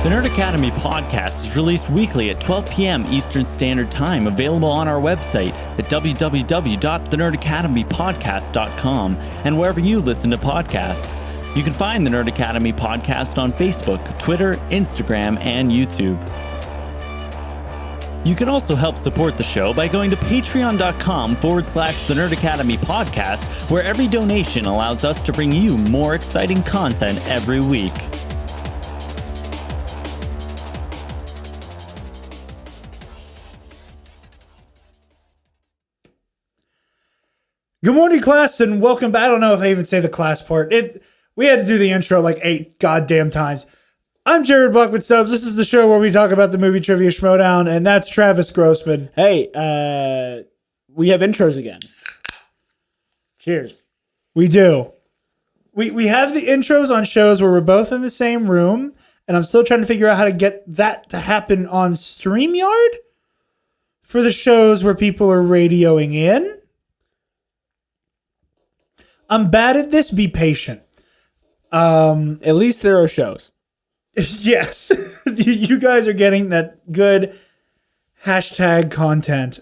The Nerd Academy podcast is released weekly at 12 p.m. Eastern Standard Time, available on our website at www.thenerdacademypodcast.com and wherever you listen to podcasts. You can find the Nerd Academy podcast on Facebook, Twitter, Instagram, and YouTube. You can also help support the show by going to patreon.com/The Nerd Academy podcast, where every donation allows us to bring you more exciting content every week. Good morning, class, and welcome back. I don't know if I even say the class part. We had to do the intro like 8 goddamn times. I'm Jarod Buckman Stubbs. This is the show where we talk about the movie trivia Schmoedown, and that's Travis Grossman. Hey, we have intros again. Cheers. We do. We have the intros on shows where we're both in the same room, and I'm still trying to figure out how to get that to happen on StreamYard for the shows where people are radioing in. I'm bad at this. Be patient. At least there are shows. Yes. You guys are getting that good hashtag content.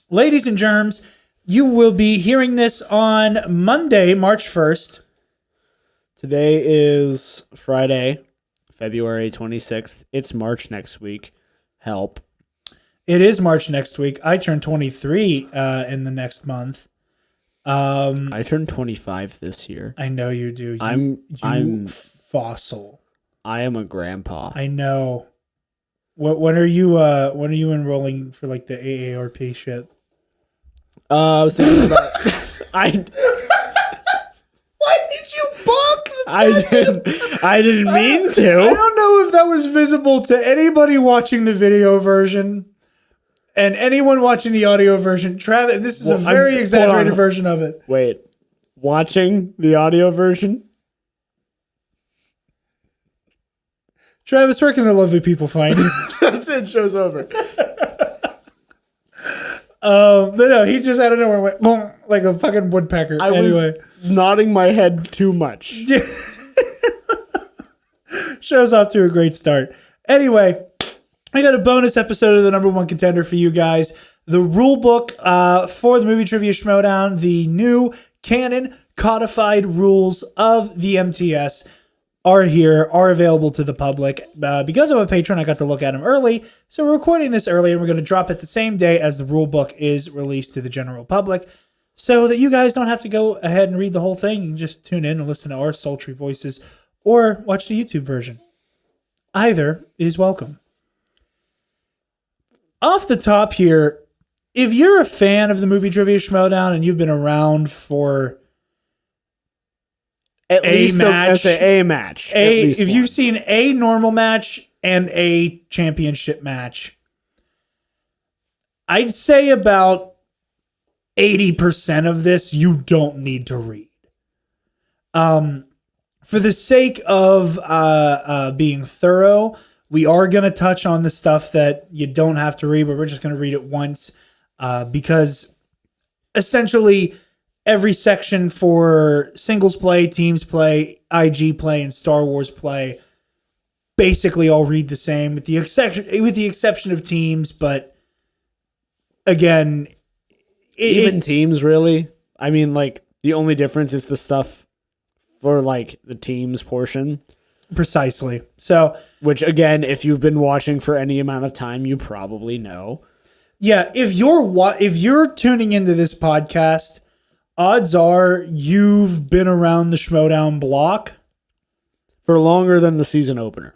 Ladies and germs, you will be hearing this on Monday, March 1st. Today is Friday, February 26th. It's March next week. Help. It is March next week. I turn 23 in the next month. I turned 25 this year. I know you do. I'm fossil. I am a grandpa. I know. When are you enrolling for like the AARP shit? I was thinking about Why did you bonk the I didn't mean to. I don't know if that was visible to anybody watching the video version and anyone watching the audio version. Travis, this is a very exaggerated version of it. Wait. Watching the audio version? Travis, where can the lovely people find you? That's it. Show's over. But no, he just out of nowhere went boom, like a fucking woodpecker. I was nodding my head too much. Show's off to a great start. Anyway, I got a bonus episode of the number one contender for you guys. The rule book for the movie trivia Schmoedown, the new canon codified rules of the MTS are available to the public. Because I'm a patron, I got to look at them early. So we're recording this early and we're going to drop it the same day as the rule book is released to the general public so that you guys don't have to go ahead and read the whole thing. You can just tune in and listen to our sultry voices or watch the YouTube version. Either is welcome. Off the top here, if you're a fan of the movie trivia Schmoedown and you've been around for At least a match. If you've seen a normal match and a championship match, I'd say about 80% of this you don't need to read. For the sake of being thorough, we are going to touch on the stuff that you don't have to read, but we're just going to read it once because essentially every section for singles play, teams play, IG play, and Star Wars play basically all read the same with the exception of teams. But again, even teams, really. I mean, like the only difference is the stuff for like the teams portion. Precisely. So, which again, if you've been watching for any amount of time, you probably know. Yeah, if you're tuning into this podcast, odds are you've been around the Schmoedown block for longer than the season opener.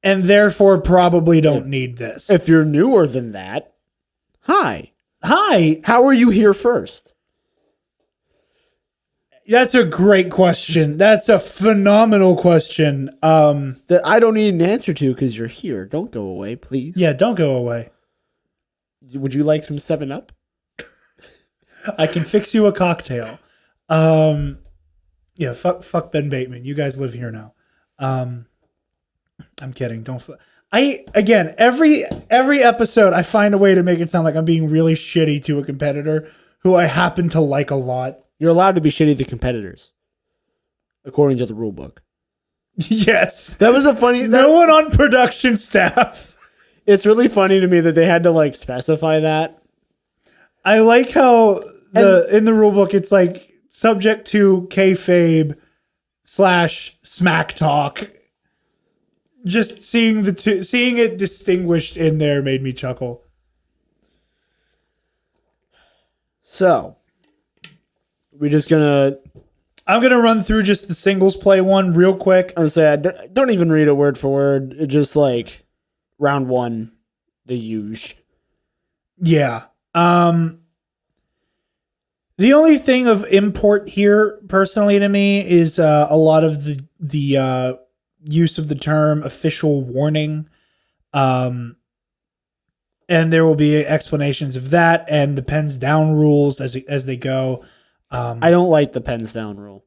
And therefore probably don't need this. If you're newer than that, hi. Hi. How are you here first? That's a great question. That's a phenomenal question. That I don't need an answer to because you're here. Don't go away, please. Yeah, don't go away. Would you like some 7-Up? I can fix you a cocktail. Yeah, fuck Ben Bateman. You guys live here now. I'm kidding. Every episode I find a way to make it sound like I'm being really shitty to a competitor who I happen to like a lot. You're allowed to be shitty to competitors, according to the rule book. Yes. That was a funny. No one on production staff. It's really funny to me that they had to like specify that. I like how in the rule book it's like subject to kayfabe / smack talk. Just seeing seeing it distinguished in there made me chuckle. So, I'm gonna run through just the singles play one real quick. I don't even read it word for word. It's just like round 1, the usual. Yeah. The only thing of import here, personally, to me, is a lot of the use of the term official warning. And there will be explanations of that and the pens down rules as they go. I don't like the pens down rule.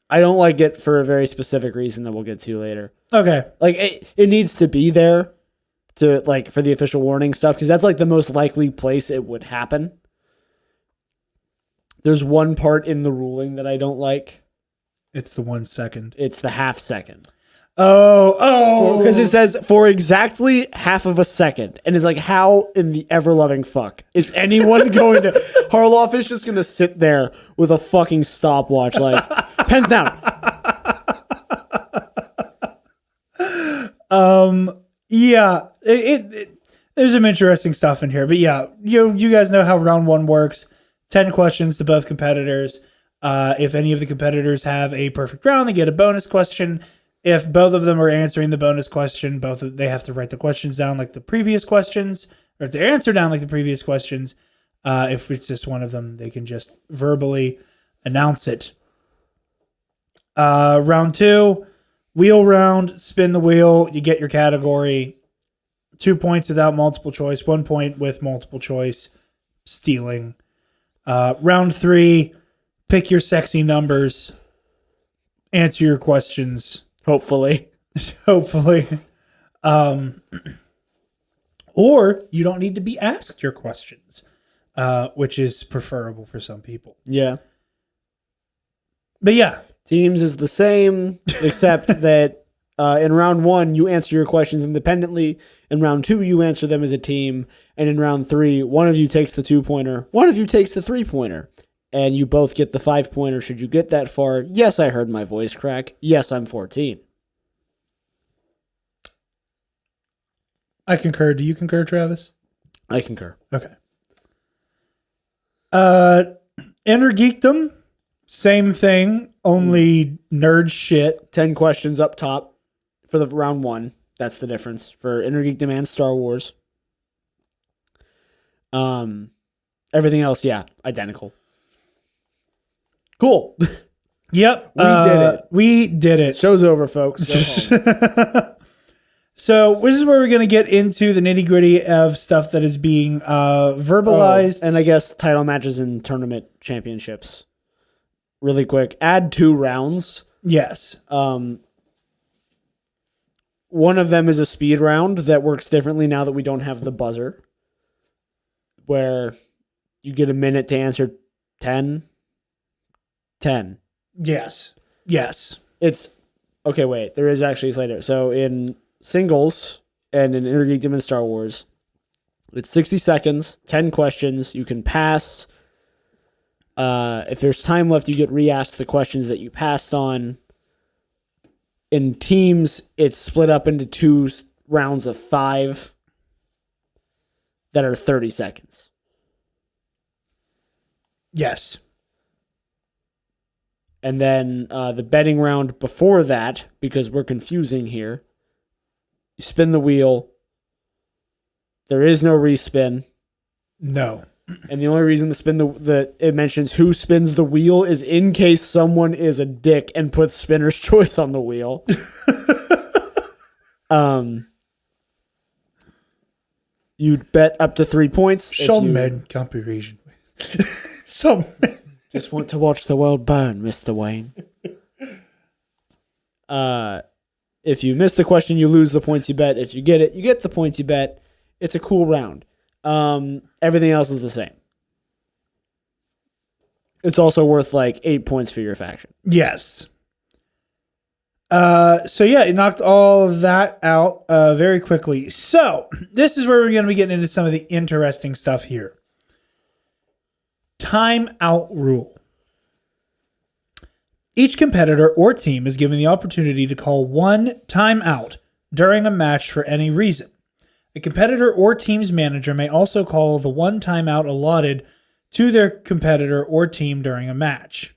I don't like it for a very specific reason that we'll get to later. Okay. Like it needs to be there to like for the official warning stuff because that's like the most likely place it would happen. There's one part in the ruling that I don't like. It's the 1 second. It's the half second. Oh. Because it says for exactly half of a second. And it's like, how in the ever-loving fuck is anyone going to... Harloff is just going to sit there with a fucking stopwatch like, pens down. Yeah. There's some interesting stuff in here. But yeah, you guys know how round 1 works. 10 questions to both competitors. If any of the competitors have a perfect round, they get a bonus question. If both of them are answering the bonus question, they have to write the questions down like the previous questions, or if they answer down like the previous questions. If it's just one of them, they can just verbally announce it. Round 2, wheel round, spin the wheel, you get your category. 2 points without multiple choice, 1 point with multiple choice, stealing. Round 3, pick your sexy numbers, answer your questions. Hopefully. Or you don't need to be asked your questions, which is preferable for some people. Yeah. But yeah. Teams is the same, except that in round 1, you answer your questions independently. In round 2, you answer them as a team. And in round 3, one of you takes the 2-pointer, one of you takes the 3-pointer. And you both get the 5-pointer should you get that far. Yes, I heard my voice crack. Yes, I'm 14. I concur. Do you concur, Travis? I concur. Okay. Inner Geekdom, same thing, only nerd shit. 10 questions up top for the round 1. That's the difference for Inner Geekdom and Star Wars. Everything else, yeah, identical. Cool. Yep. We did it. Show's over, folks. Go home. So this is where we're going to get into the nitty gritty of stuff that is being verbalized. And I guess title matches and tournament championships. Really quick. Add 2 rounds. Yes. One of them is a speed round that works differently now that we don't have the buzzer. Where you get a minute to answer 10. Yes. It's okay. Wait, there is actually a slider. So in singles and in Inner Geekdom and Star Wars, it's 60 seconds, 10 questions. You can pass. If there's time left, you get re-asked the questions that you passed on. In teams, it's split up into 2 rounds of 5 that are 30 seconds. Yes. And then the betting round before that, because we're confusing here, you spin the wheel. There is no respin. No. And the only reason to spin it mentions who spins the wheel is in case someone is a dick and puts spinner's choice on the wheel. You'd bet up to 3 points. Some men can't be reasoned with. Some men. Just want to watch the world burn, Mr. Wayne. If you miss the question, you lose the points you bet. If you get it, you get the points you bet. It's a cool round. Everything else is the same. It's also worth like 8 points for your faction. Yes. So yeah, it knocked all of that out very quickly. So this is where we're going to be getting into some of the interesting stuff here. Timeout rule. Each competitor or team is given the opportunity to call one timeout during a match for any reason. A competitor or team's manager may also call the one timeout allotted to their competitor or team during a match.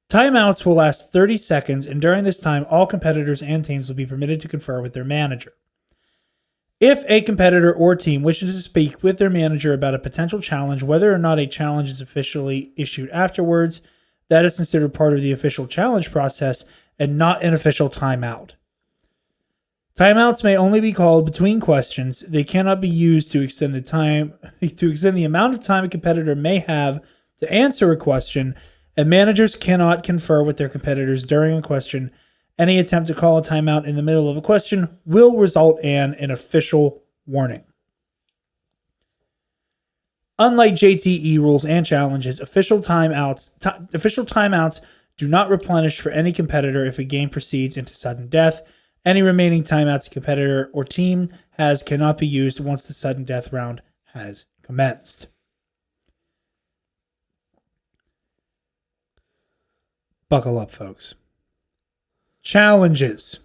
Timeouts will last 30 seconds, and during this time, all competitors and teams will be permitted to confer with their manager. If a competitor or team wishes to speak with their manager about a potential challenge, whether or not a challenge is officially issued afterwards, that is considered part of the official challenge process and not an official timeout. Timeouts may only be called between questions. They cannot be used to extend the amount of time a competitor may have to answer a question, and managers cannot confer with their competitors during a question. Any attempt to call a timeout in the middle of a question will result in an official warning. Unlike JTE rules and challenges, official timeouts do not replenish for any competitor if a game proceeds into sudden death. Any remaining timeouts a competitor or team has cannot be used once the sudden death round has commenced. Buckle up, folks. Challenges.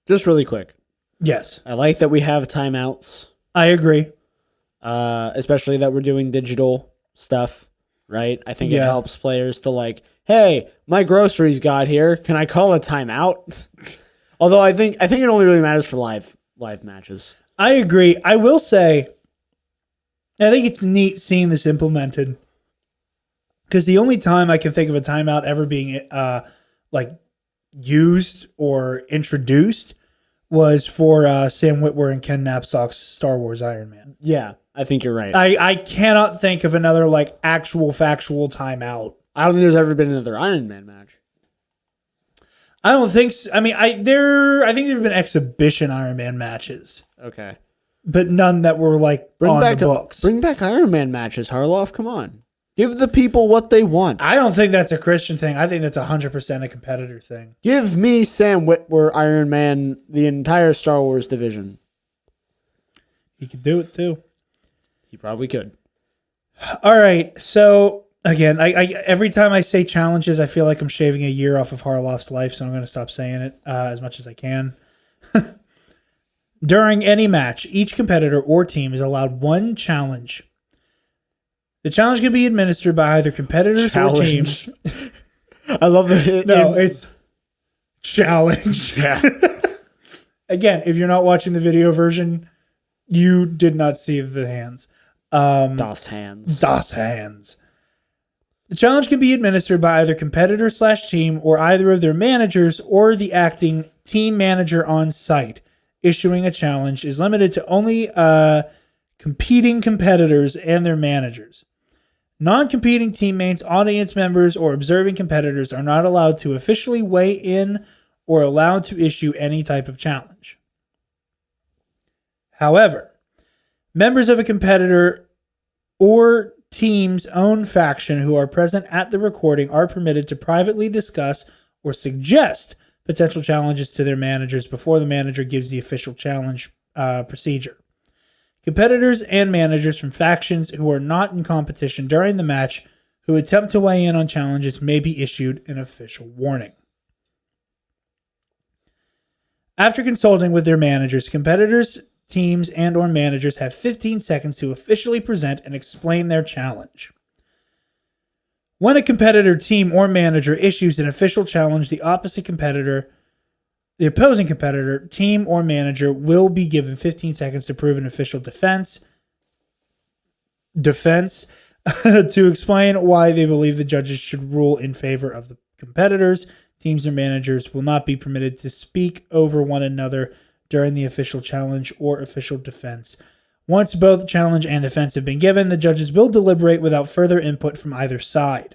Just really quick. Yes. I like that we have timeouts, I agree. especially that we're doing digital stuff, right? I think it Yeah. helps players to like, hey, my groceries got here. Can I call a timeout? Although I think it only really matters for live matches. I agree. I will say, I think it's neat seeing this implemented, because the only time I can think of a timeout ever being used or introduced was for Sam Witwer and Ken Knapsack's Star Wars Iron Man. Yeah, I think you're right. I cannot think of another actual factual timeout. I don't think there's ever been another Iron Man match. I don't think so. I mean, I think there have been exhibition Iron Man matches, Okay. but none that were on the books. Bring back Iron Man matches, Harloff. Come on. Give the people what they want. I don't think that's a Christian thing. I think that's 100% a competitor thing. Give me Sam Witwer, Iron Man, the entire Star Wars division. He could do it too. He probably could. All right. So again, I every time I say challenges, I feel like I'm shaving a year off of Harloff's life, so I'm going to stop saying it as much as I can. During any match, each competitor or team is allowed one challenge. The challenge can be administered by either competitors or teams. I love that. It's challenge. Yeah. Again, if you're not watching the video version, you did not see the hands. Das hands. Das hands. The challenge can be administered by either competitor/team or either of their managers or the acting team manager on site. Issuing a challenge is limited to only competing competitors and their managers. Non-competing teammates, audience members, or observing competitors are not allowed to officially weigh in or allowed to issue any type of challenge. However, members of a competitor or team's own faction who are present at the recording are permitted to privately discuss or suggest potential challenges to their managers before the manager gives the official challenge procedure. Competitors and managers from factions who are not in competition during the match who attempt to weigh in on challenges may be issued an official warning. After consulting with their managers, competitors, teams, and or managers have 15 seconds to officially present and explain their challenge. When a competitor, team, or manager issues an official challenge, the opposing competitor, team, or manager will be given 15 seconds to prove an official defense to explain why they believe the judges should rule in favor of the competitors. Teams or managers will not be permitted to speak over one another during the official challenge or official defense. Once both challenge and defense have been given, the judges will deliberate without further input from either side.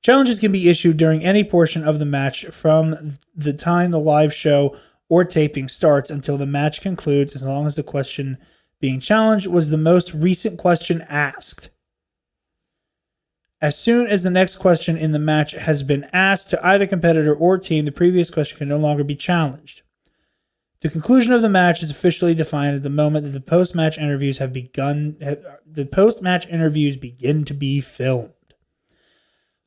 Challenges can be issued during any portion of the match from the time the live show or taping starts until the match concludes, as long as the question being challenged was the most recent question asked. As soon as the next question in the match has been asked to either competitor or team, the previous question can no longer be challenged. The conclusion of the match is officially defined at the moment that the post-match interviews have begun. The post-match interviews begin to be filmed.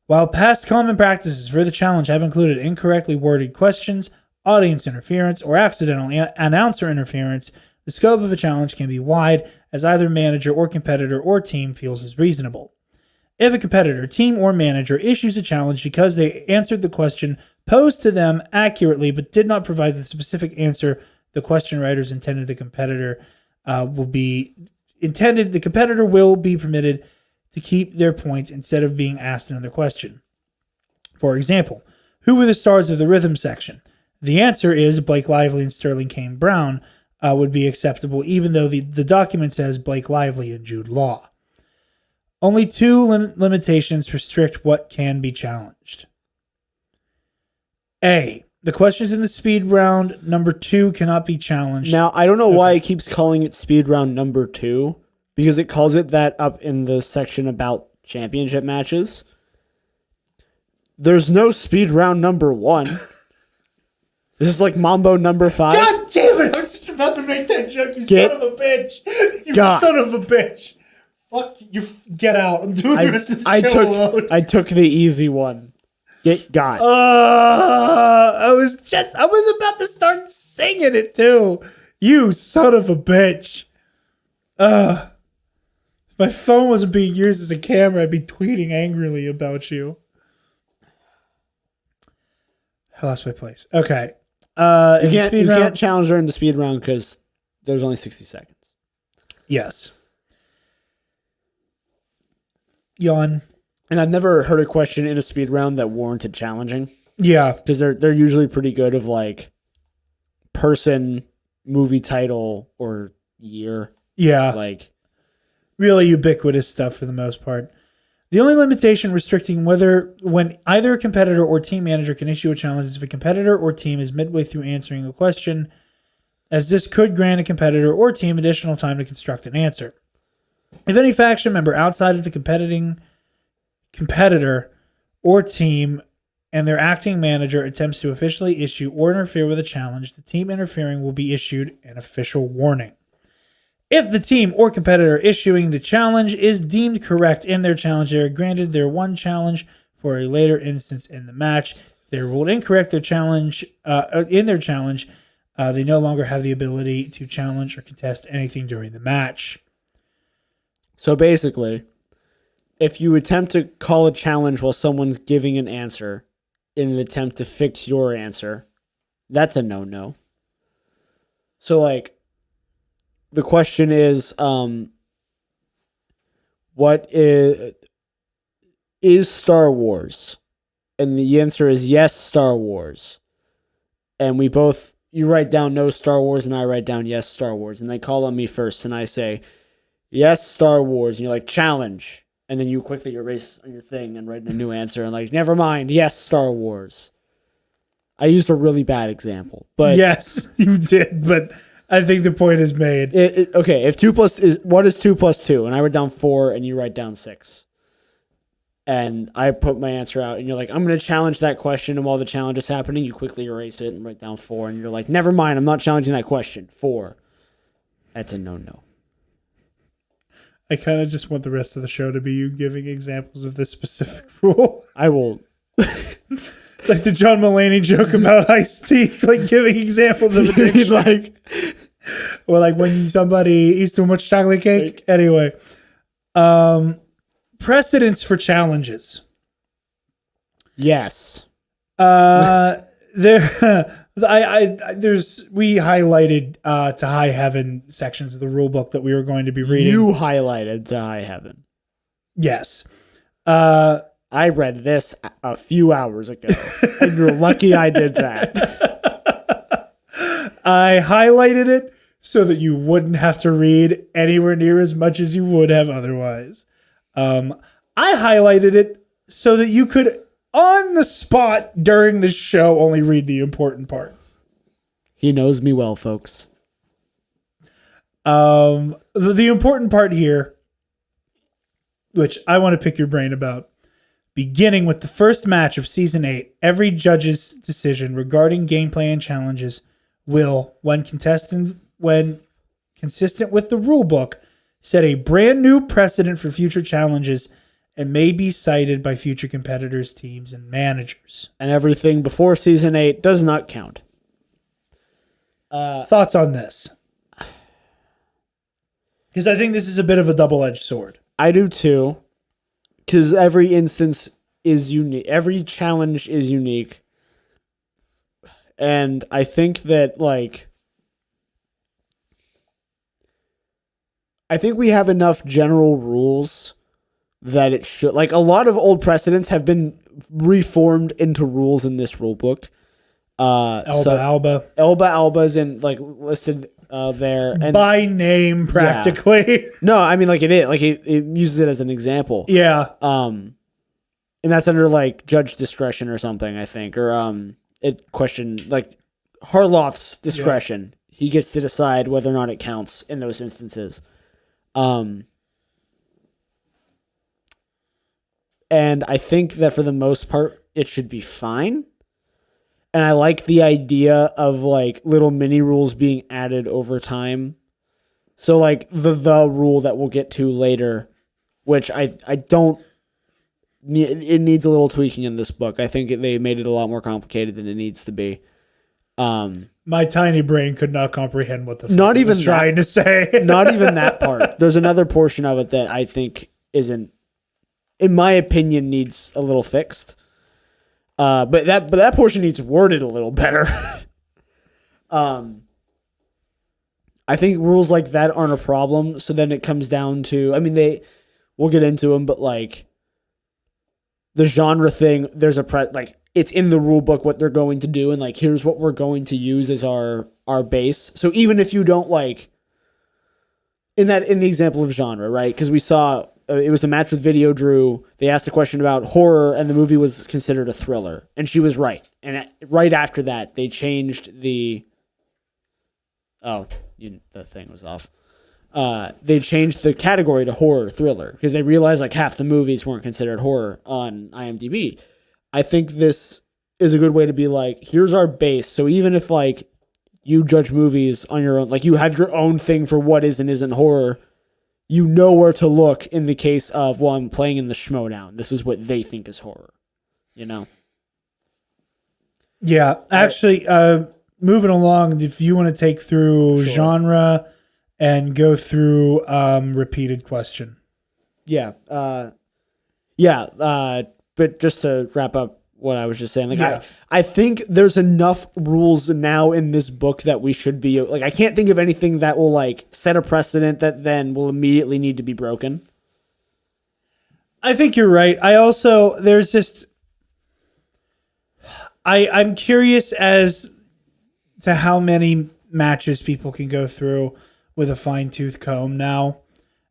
While past common practices for the challenge have included incorrectly worded questions, audience interference, or accidental announcer interference, the scope of a challenge can be wide, as either manager or competitor or team feels is reasonable. If a competitor, team, or manager issues a challenge because they answered the question posed to them accurately but did not provide the specific answer the question writers intended, the competitor will be permitted to keep their points instead of being asked another question. For example, who were the stars of the rhythm section? The answer is Blake Lively and Sterling Kane Brown would be acceptable, even though the document says Blake Lively and Jude Law. Only two limitations restrict what can be challenged. A. The questions in the speed round number 2 cannot be challenged. Now, I don't know why it keeps calling it speed round number 2, because it calls it that up in the section about championship matches. There's no speed round number 1. This is like Mambo number 5. God damn it! I was just about to make that joke, you son of a bitch! You son of a bitch! Fuck you! Get out! I'm doing the rest of the show alone. I took the easy one. Got. I was about to start singing it too. You son of a bitch! If my phone wasn't being used as a camera, I'd be tweeting angrily about you. I lost my place. Okay. You can't challenge during the speed round because there's only 60 seconds. Yes. Yawn. And I've never heard a question in a speed round that warranted challenging. Yeah. Because they're usually pretty good of like person, movie title, or year. Yeah. Like really ubiquitous stuff for the most part. The only limitation restricting when either a competitor or team manager can issue a challenge is if a competitor or team is midway through answering a question, as this could grant a competitor or team additional time to construct an answer. If any faction member outside of the competing competitor or team and their acting manager attempts to officially issue or interfere with a challenge, the team interfering will be issued an official warning. If the team or competitor issuing the challenge is deemed correct in their challenge, they are granted their one challenge for a later instance in the match. If they ruled incorrect they no longer have the ability to challenge or contest anything during the match. So basically, if you attempt to call a challenge while someone's giving an answer in an attempt to fix your answer, that's a no-no. So like, the question is, what is Star Wars? And the answer is yes, Star Wars. And you write down no Star Wars, and I write down yes, Star Wars. And they call on me first, and I say, yes, Star Wars. And you're like, challenge. And then you quickly erase your thing and write a new answer, and like, never mind, yes, Star Wars. I used a really bad example, but yes, you did, but I think the point is made. Okay, if what is 2 plus 2? And I write down 4 and you write down 6. And I put my answer out and you're like, I'm going to challenge that question. And while the challenge is happening, you quickly erase it and write down 4. And you're like, never mind, I'm not challenging that question. 4. That's a no-no. I kind of just want the rest of the show to be you giving examples of this specific rule. I will. It's like the John Mulaney joke about Ice-T, like giving examples of addiction. Or like when somebody eats too much chocolate cake. Anyway, precedents for challenges. Yes. We highlighted to High Heaven sections of the rule book that we were going to be reading. You highlighted to High Heaven. Yes. I read this a few hours ago, and you're lucky I did that. I highlighted it so that you wouldn't have to read anywhere near as much as you would have otherwise. I highlighted it so that you could, on the spot during the show, only read the important parts. He knows me well, folks. The important part here, which I want to pick your brain about, Beginning with the first match of Season 8, every judge's decision regarding gameplay and challenges will, when consistent with the rulebook, set a brand new precedent for future challenges and may be cited by future competitors, teams, and managers. And everything before Season 8 does not count. Thoughts on this? Because I think this is a bit of a double-edged sword. I do too. Because every instance is unique. Every challenge is unique. And I think that, like, I think we have enough general rules that it should, like, a lot of old precedents have been reformed into rules in this rule book. Alba's in, like, listed there, and by name practically. Yeah. No, I mean, like, it is, like, it uses it as an example. Yeah. And that's under, like, judge discretion or something, I think, or it question, like, Harloff's discretion. Yeah. He gets to decide whether or not it counts in those instances. And I think that for the most part, it should be fine. And I like the idea of, like, little mini rules being added over time. So, like, the rule that we'll get to later, which I don't, it needs a little tweaking in this book. I think they made it a lot more complicated than it needs to be. My tiny brain could not comprehend what the fuck not I even was trying to say. Not even that part. There's another portion of it that I think isn't, in my opinion, needs a little fixed. But that portion needs worded a little better. I think rules like that aren't a problem. So then it comes down to, I mean, we'll get into them, but, like, the genre thing, there's like, it's in the rule book what they're going to do, and, like, here's what we're going to use as our base. So even if you don't, like, in the example of genre, right? Because we saw it was a match with Video Drew. They asked a question about horror, and the movie was considered a thriller, and she was right. And right after that, they changed the thing was off. They changed the category to horror thriller because they realized, like, half the movies weren't considered horror on IMDb. I think this is a good way to be like, here's our base. So even if, like, you judge movies on your own, like, you have your own thing for what is and isn't horror, you know where to look in the case of, well, I'm playing in the Schmoedown. This is what they think is horror, you know? Yeah. Actually, moving along, if you want to take through genre and go through repeated question. Yeah. But just to wrap up what I was just saying, like, I think there's enough rules now in this book that we should be, like, I can't think of anything that will, like, set a precedent that then will immediately need to be broken. I think you're right. There's just, I'm curious as to how many matches people can go through with a fine-tooth comb now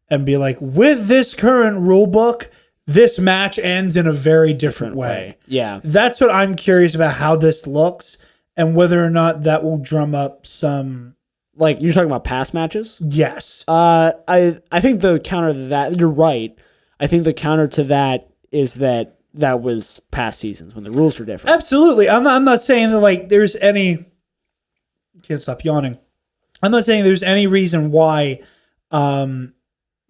and be like, with this current rule book, this match ends in a very different way. Yeah. That's what I'm curious about, how this looks and whether or not that will drum up some... Like, you're talking about past matches? Yes. I think the counter to that, you're right. I think the counter to that is that was past seasons when the rules were different. Absolutely. I'm not saying that, like, there's any... Can't stop yawning. I'm not saying there's any reason why...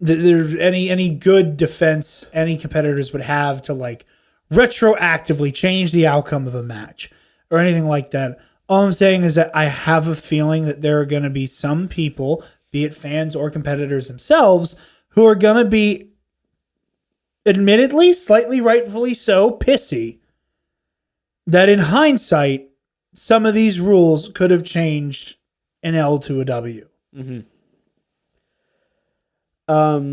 there's any good defense any competitors would have to, like, retroactively change the outcome of a match or anything like that. All I'm saying is that I have a feeling that there are going to be some people, be it fans or competitors themselves, who are going to be, admittedly, slightly rightfully so, pissy that in hindsight, some of these rules could have changed an L to a W. Mm-hmm.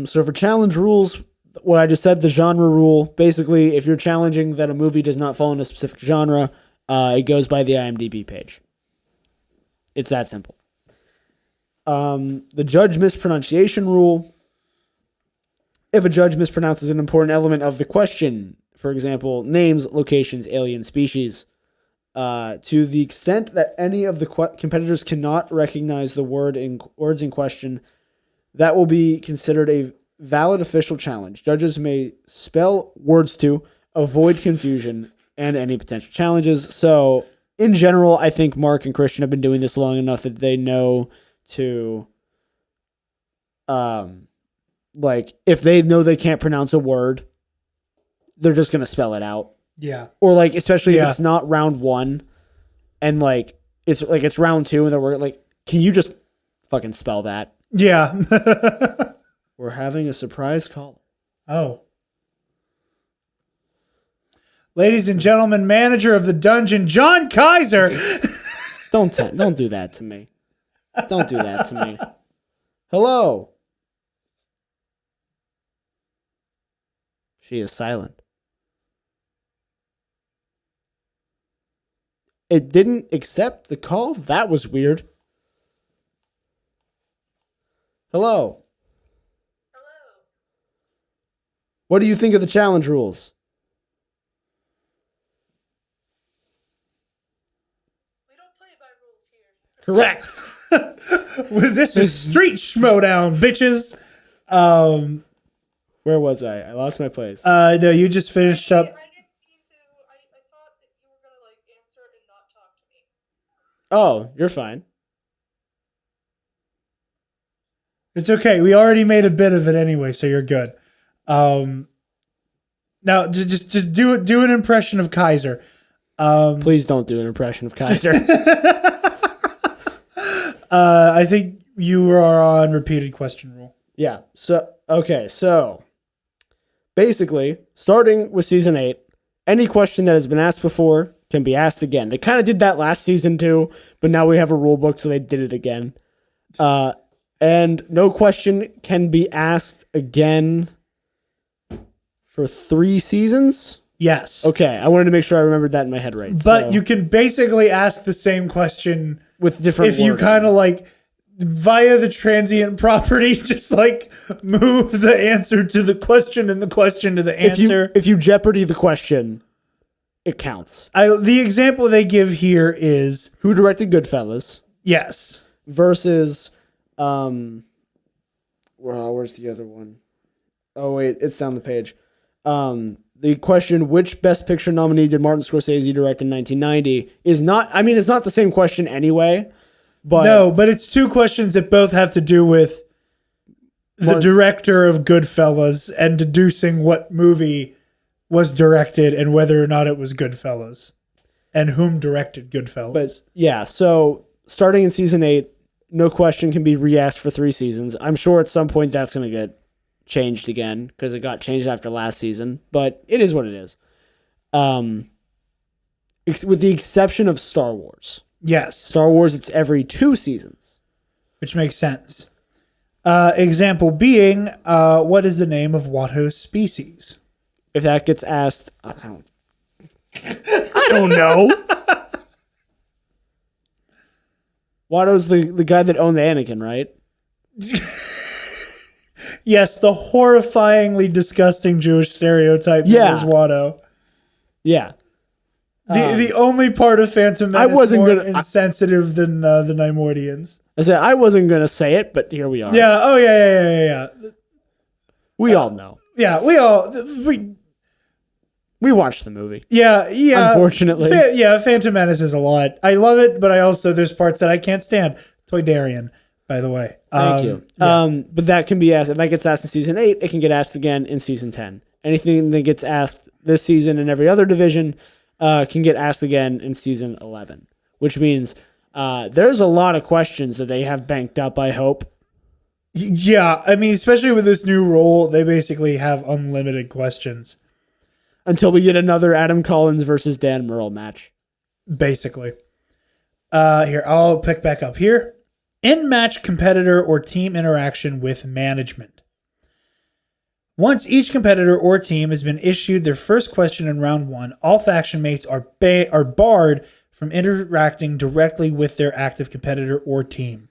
So for challenge rules, what I just said, the genre rule, basically, if you're challenging that a movie does not fall in a specific genre, it goes by the IMDb page. It's that simple. The judge mispronunciation rule. If a judge mispronounces an important element of the question, for example, names, locations, alien species, to the extent that any of the competitors cannot recognize the words in question, that will be considered a valid official challenge. Judges may spell words to avoid confusion, and any potential challenges. So, in general, I think Mark and Christian have been doing this long enough that they know to, like, if they know they can't pronounce a word, they're just going to spell it out. Yeah. Or, like, especially if it's not round 1 and, like, it's round 2 and they're like, can you just fucking spell that? Yeah. We're having a surprise caller. Oh. Ladies and gentlemen, manager of the dungeon, John Kaiser. Don't do that to me. Don't do that to me. Hello. She is silent. It didn't accept the call? That was weird. Hello. Hello. What do you think of the challenge rules? We don't play by rules here. Correct. This is Street Schmoedown, bitches. Where was I? I lost my place. No, you just finished up. I didn't mean to. I thought that you were gonna like answer and not talk to me. Oh, you're fine. It's okay. We already made a bit of it anyway, so you're good. Now, just do an impression of Kaiser. Please don't do an impression of Kaiser. I think you are on repeated question rule. Yeah. So basically, starting with season 8, any question that has been asked before can be asked again. They kind of did that last season too, but now we have a rule book, so they did it again. And no question can be asked again for 3 seasons. Yes. Okay, I wanted to make sure I remembered that in my head right. But So, you can basically ask the same question with different if you wording. kind of like via the transient property, just like move the answer to the question and the question to the answer. If you Jeopardy the question, it counts. The example they give here is Who directed Goodfellas yes. versus where's the other one? Oh wait, it's down the page. The question, which Best Picture nominee did Martin Scorsese direct in 1990, is not, I mean, it's not the same question anyway, but No, but it's 2 questions that both have to do with the director of Goodfellas and deducing what movie was directed and whether or not it was Goodfellas and whom directed Goodfellas. But yeah, so starting in season 8, no question can be re-asked for 3 seasons. I'm sure at some point that's going to get changed again because it got changed after last season, but it is what it is. With the exception of Star Wars. Yes. Star Wars, it's every 2 seasons. Which makes sense. Example being, what is the name of Watto's species? If that gets asked, I don't know. Watto's the guy that owned the Anakin, right? Yes, the horrifyingly disgusting Jewish stereotype that is Watto. Yeah. The only part of Phantom Menace more insensitive than the Neimoidians. I said I wasn't going to say it, but here we are. Yeah. Oh, yeah. We all know. Yeah, We watched the movie. Yeah. Unfortunately. Phantom Menace is a lot. I love it, but I also, there's parts that I can't stand. Toydarian, by the way. Thank you. Yeah. But that can be asked. If that gets asked in season 8, it can get asked again in season 10. Anything that gets asked this season in every other division can get asked again in season 11, which means there's a lot of questions that they have banked up, I hope. Yeah, I mean, especially with this new rule, they basically have unlimited questions. Until we get another Adam Collins versus Dan Murrell match. Basically. Here, I'll pick back up here. In-match competitor or team interaction with management. Once each competitor or team has been issued their first question in round 1, all faction mates are barred from interacting directly with their active competitor or team.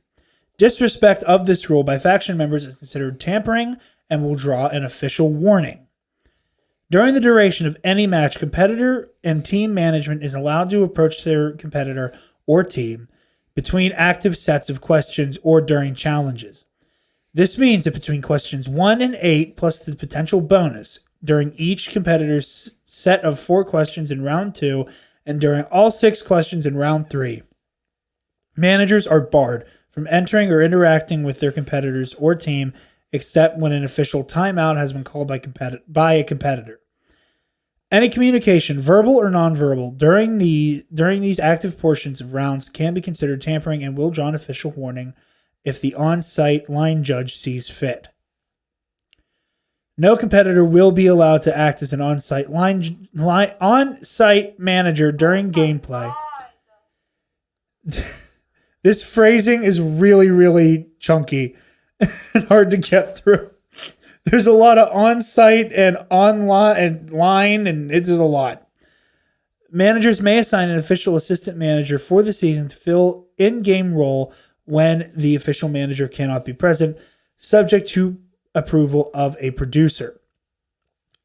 Disrespect of this rule by faction members is considered tampering and will draw an official warning. During the duration of any match, competitor and team management is allowed to approach their competitor or team between active sets of questions or during challenges. This means that between questions 1 and 8, plus the potential bonus, during each competitor's set of 4 questions in round 2 and during all 6 questions in round 3. Managers are barred from entering or interacting with their competitors or team except when an official timeout has been called by a competitor. Any communication, verbal or nonverbal, during these active portions of rounds can be considered tampering and will draw an official warning if the on-site line judge sees fit. No competitor will be allowed to act as an on-site on-site manager during gameplay. This phrasing is really, really chunky and hard to get through. There's a lot of on-site and online and line, and there's a lot. Managers may assign an official assistant manager for the season to fill in-game role when the official manager cannot be present, subject to approval of a producer.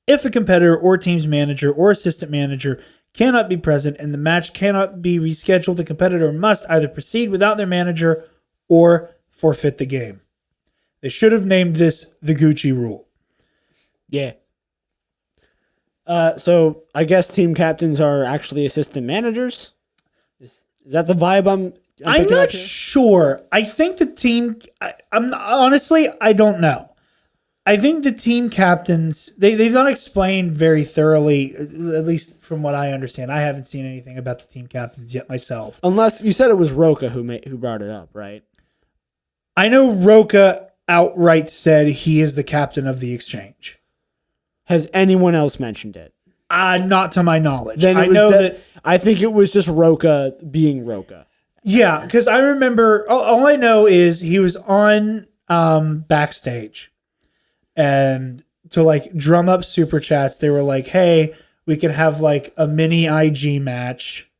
If a competitor or team's manager or assistant manager cannot be present and the match cannot be rescheduled, the competitor must either proceed without their manager or forfeit the game. They should have named this the Gucci rule. Yeah. So I guess team captains are actually assistant managers. Is that the vibe I'm not sure. I think the team. Honestly, I don't know. I think the team captains, they've not explained very thoroughly, at least from what I understand. I haven't seen anything about the team captains yet myself. Unless you said it was Roka who brought it up, right? I know Roka outright said he is the captain of the exchange. Has anyone else mentioned it? Not to my knowledge. Then I know that. I think it was just Roka being Roka. Yeah, because I remember, all I know is he was on backstage. And to like drum up super chats, they were like, hey, we could have like a mini IG match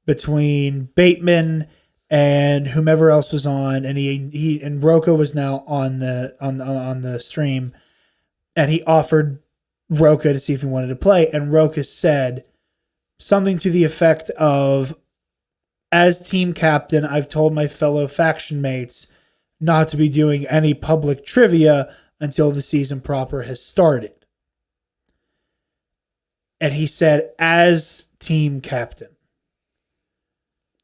between Bateman and whomever else was on, and he and Roka was now on the stream, and he offered Roka to see if he wanted to play, and Roka said something to the effect of, as team captain, I've told my fellow faction mates not to be doing any public trivia until the season proper has started. And he said, as team captain.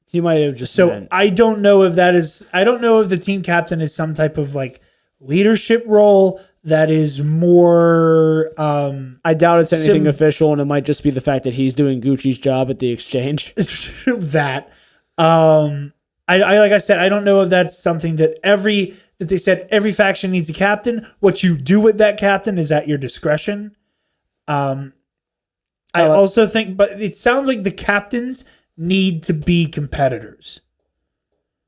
He might have just So I don't know if the team captain is some type of like leadership role that is more I doubt it's anything official, and it might just be the fact that he's doing Gucci's job at the exchange. that. I like I said, I don't know if that's something that they said every faction needs a captain. What you do with that captain is at your discretion. I also think, but it sounds like the captains need to be competitors.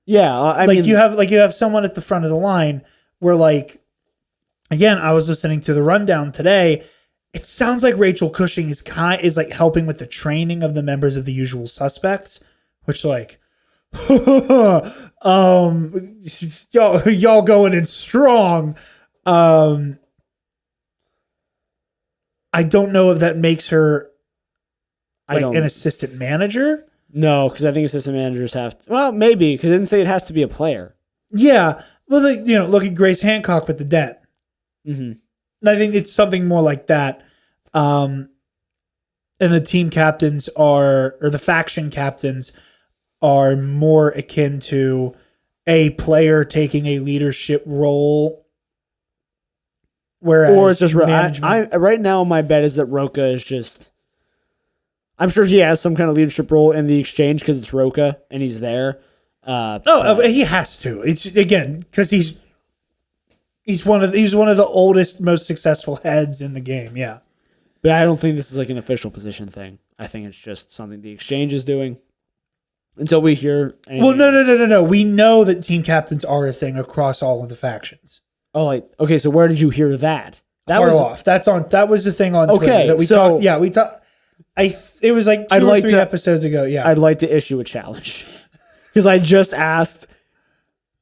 Yeah, I mean, you have someone at the front of the line where, like, again, I was listening to the rundown today. It sounds like Rachel Cushing is like helping with the training of the members of the Usual Suspects, which like. Y'all going in strong. I don't know if that makes her an assistant manager. No, because I think assistant managers have to. Well, maybe, because it didn't say it has to be a player. Yeah. Well, look at Grace Hancock with the Den. Mm-hmm. And I think it's something more like that. And the team captains or the faction captains are more akin to a player taking a leadership role. Whereas or it's just right now, my bet is that Roka is just. I'm sure he has some kind of leadership role in the exchange because it's Roka and he's there. He has to. It's again because he's one of the oldest, most successful heads in the game. Yeah, but I don't think this is like an official position thing. I think it's just something the exchange is doing. Until we hear. Well, no. We know that team captains are a thing across all of the factions. Oh, okay. So where did you hear that? That was the thing on Twitter that we talked. Yeah, we talked. It was like 2 or 3 episodes ago. Yeah, I'd like to issue a challenge because I just asked,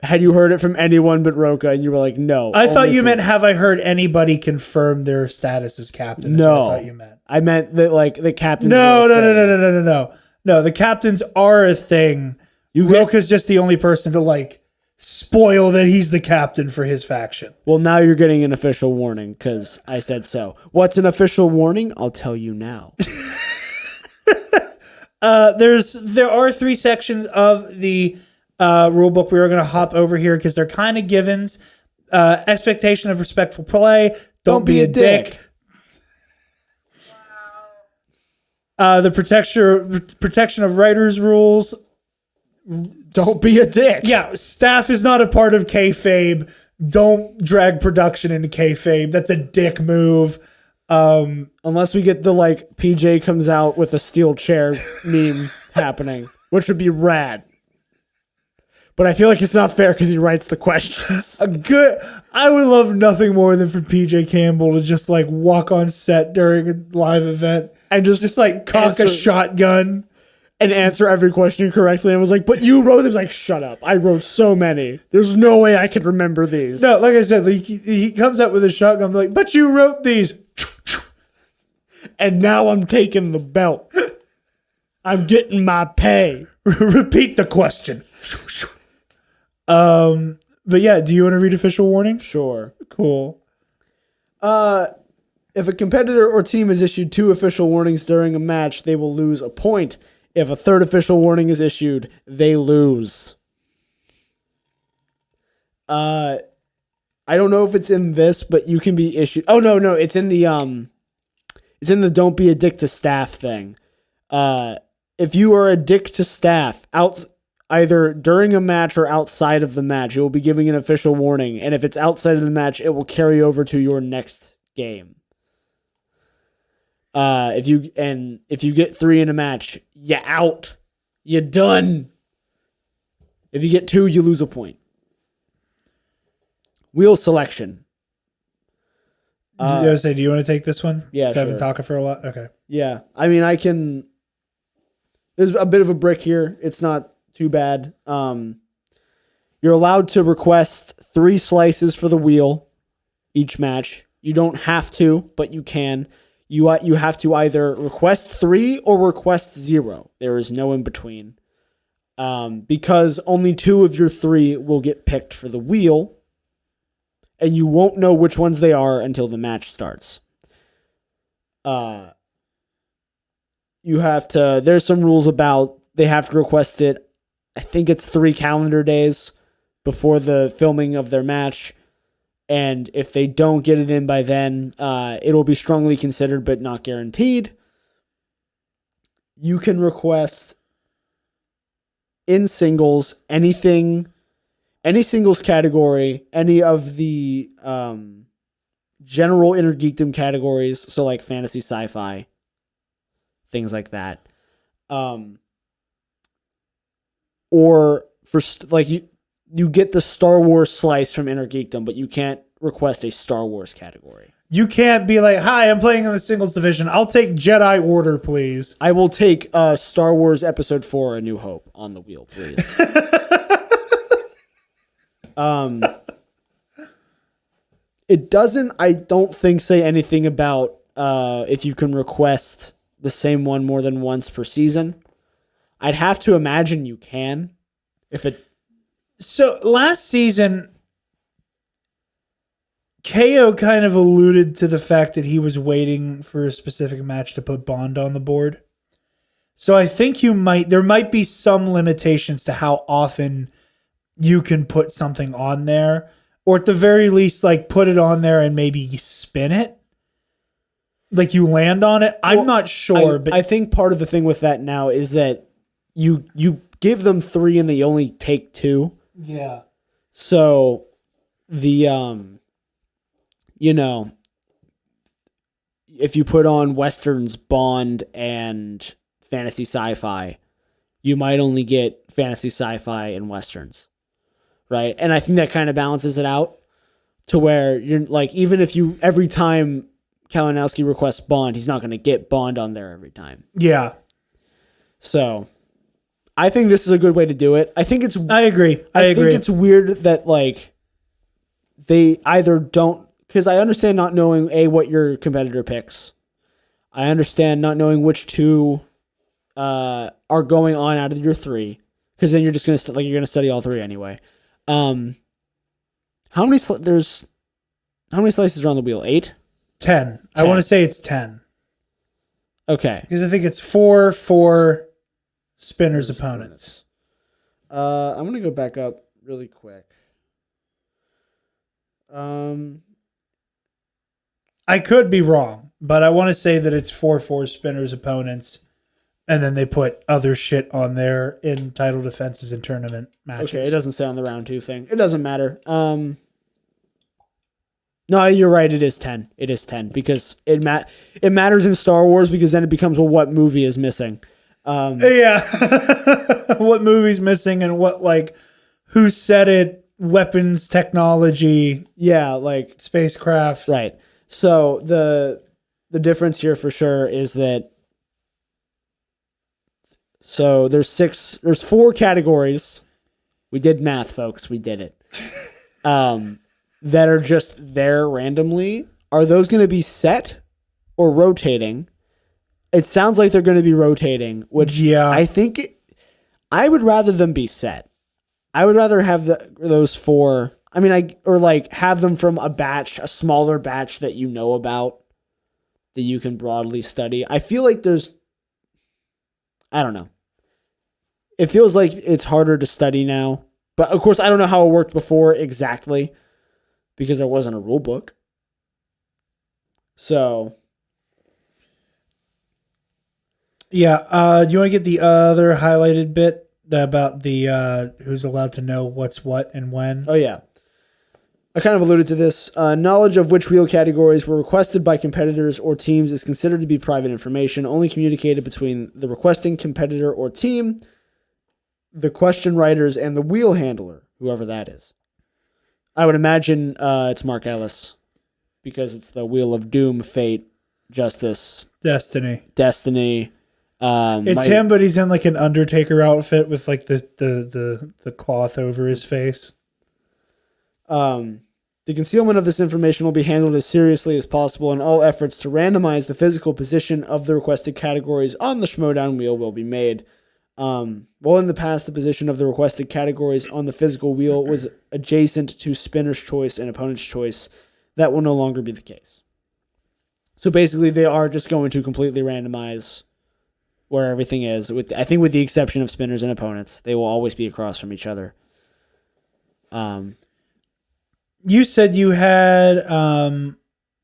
had you heard it from anyone but Roka, and you were like, no. I thought you meant, have I heard anybody confirm their status as captain? No, I thought you meant. I meant that like the captain. No. No, the captains are a thing. Roka's just the only person to like spoil that he's the captain for his faction. Well, now you're getting an official warning because I said so. What's an official warning? I'll tell you now. There are 3 sections of the rule book we are going to hop over here because they're kind of givens. Expectation of respectful play. Don't be a dick. The protection of writers' rules. Don't be a dick. Yeah, staff is not a part of kayfabe. Don't drag production into kayfabe. That's a dick move. Unless we get the PJ comes out with a steel chair meme happening, which would be rad. But I feel like it's not fair because he writes the questions. I would love nothing more than for PJ Campbell to just walk on set during a live event and just cock a shotgun and answer every question correctly. And was like, but you wrote them. Like, shut up. I wrote so many. There's no way I could remember these. No, like I said, he comes up with a shotgun. I'm like, but you wrote these. And now I'm taking the belt. I'm getting my pay. Repeat the question. But yeah, do you want to read official warning? Sure. Cool. If a competitor or team is issued 2 official warnings during a match, they will lose a point. If a 3rd official warning is issued, they lose. I don't know if it's in this, but you can be issued. Oh no, it's in the don't be a dick to staff thing. If you are a dick to staff either during a match or outside of the match, you will be giving an official warning. And if it's outside of the match, it will carry over to your next game. If you get 3 in a match, you're out. You're done. If you get 2, you lose a point. Wheel selection. Do you want to take this one? Yeah, I've been sure. talking for a lot. Okay. Yeah, I mean, I can. There's a bit of a brick here. It's not too bad. You're allowed to request 3 slices for the wheel each match. You don't have to, but you can. You have to either request 3 or request 0. There is no in between. Because only 2 of your 3 will get picked for the wheel, and you won't know which ones they are until the match starts. There's some rules about they have to request it. I think it's 3 calendar days before the filming of their match. And if they don't get it in by then, it'll be strongly considered but not guaranteed. You can request in singles any singles category, any of the general inner geekdom categories, so like fantasy, sci-fi, things like that. Or for you get the Star Wars slice from Inner Geekdom, but you can't request a Star Wars category. You can't be like, hi, I'm playing in the singles division. I'll take Jedi Order, please. I will take Star Wars Episode 4, A New Hope on the wheel, please. I don't think, say anything about if you can request the same one more than once per season. I'd have to imagine you can. So last season, KO kind of alluded to the fact that he was waiting for a specific match to put Bond on the board. So I think there might be some limitations to how often you can put something on there, or at the very least, put it on there and maybe spin it. Like you land on it. I'm not sure, but I think part of the thing with that now is that you give them 3 and they only take 2. Yeah. So the if you put on Westerns, Bond, and fantasy sci-fi, you might only get fantasy sci-fi and Westerns. Right? And I think that kind of balances it out to where you're even if every time Kalinowski requests Bond, he's not going to get Bond on there every time. Yeah. So I think this is a good way to do it. I agree. I agree. Think it's weird that they either don't, because I understand not knowing what your competitor picks. I understand not knowing which 2 are going on out of your 3, because then you're just gonna you're gonna study all 3 anyway. How many how many slices are on the wheel? 8? 10. I want to say it's 10. Okay. Because I think it's 4 for spinner's opponents. I'm gonna go back up really quick. I could be wrong, but I want to say that it's 4 spinner's opponents, and then they put other shit on there in title defenses and tournament matches. Okay, it doesn't say on the round 2 thing. It doesn't matter. No, you're right. It is 10. It is 10 because it matters in Star Wars because then it becomes, well, what movie is missing? Yeah. What movie's missing and what, like, who said it, weapons, technology. Yeah, like spacecraft. Right. So the difference here for sure is that there's 4 categories. We did math, folks. We did it. That are just there randomly. Are those going to be set or rotating? It sounds like they're going to be rotating, which I think I would rather them be set. I would rather have those 4. I mean, or like have them from a smaller batch that you know about that you can broadly study. I feel like I don't know. It feels like it's harder to study now, but of course I don't know how it worked before exactly because there wasn't a rule book. So yeah, do you want to get the other highlighted bit about the who's allowed to know what's what and when? Oh yeah. I kind of alluded to this. Knowledge of which wheel categories were requested by competitors or teams is considered to be private information, only communicated between the requesting competitor or team, the question writers, and the wheel handler, whoever that is. I would imagine it's Mark Ellis because it's the Wheel of Doom, Fate, Justice, Destiny. It's him, but he's in like an Undertaker outfit with like the cloth over his face. The concealment of this information will be handled as seriously as possible, and all efforts to randomize the physical position of the requested categories on the Schmoedown wheel will be made. While in the past, the position of the requested categories on the physical wheel was adjacent to spinner's choice and opponent's choice, that will no longer be the case. So basically, they are just going to completely randomize where everything is. I think with the exception of spinners and opponents, they will always be across from each other. You said you had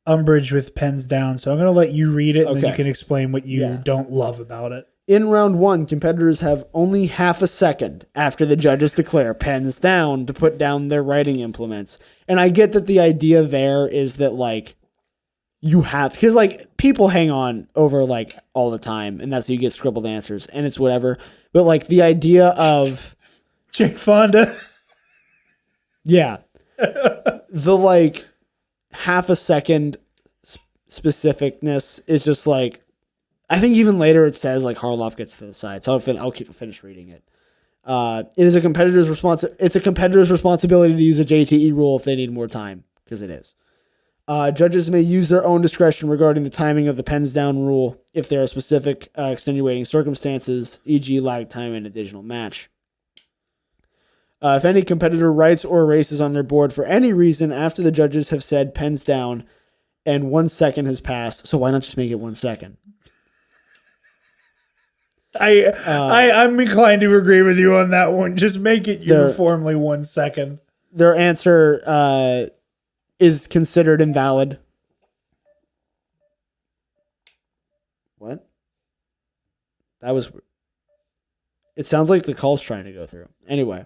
umbrage with pens down, so I'm going to let you read it, and then you can explain what you don't love about it. In round 1, competitors have only half a second after the judges declare pens down to put down their writing implements. And I get that the idea there is that, like, you have, because, like, people hang on over, like, all the time, and that's how you get scribbled answers, and it's whatever. But, like, the idea of Jake Fonda. Yeah. The, like, half a second specificness is just, like, I think even later it says, like, Harloff gets to the side, so I'll finish reading it. It is a competitor's it's a competitor's responsibility to use a JTE rule if they need more time, because it is. Judges may use their own discretion regarding the timing of the pens down rule if there are specific extenuating circumstances, e.g. lag time in a digital match. If any competitor writes or erases on their board for any reason after the judges have said pens down and 1 second has passed, so why not just make it 1 second? I'm inclined to agree with you on that one. Just make it uniformly 1 second. Their answer is considered invalid. What? It sounds like the call's trying to go through. Anyway.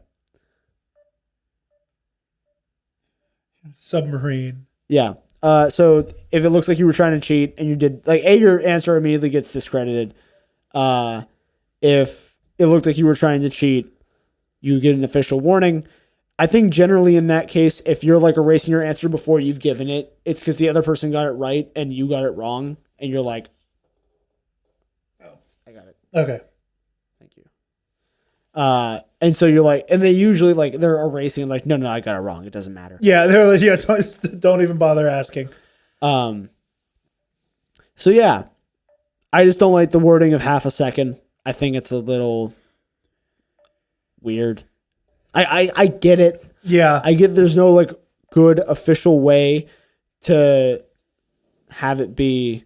Submarine. Yeah. So if it looks like you were trying to cheat and you did, like, your answer immediately gets discredited. If it looked like you were trying to cheat, you get an official warning. I think generally in that case, if you're, like, erasing your answer before you've given it, it's because the other person got it right and you got it wrong, and you're like, "Oh, I got it. Okay. Thank you." And so you're like, and they usually, like, they're erasing, like, no, I got it wrong. It doesn't matter. Yeah, they're like, yeah, don't even bother asking. So yeah, I just don't like the wording of half a second. I think it's a little weird. I get it. Yeah. I get there's no like good official way to have it be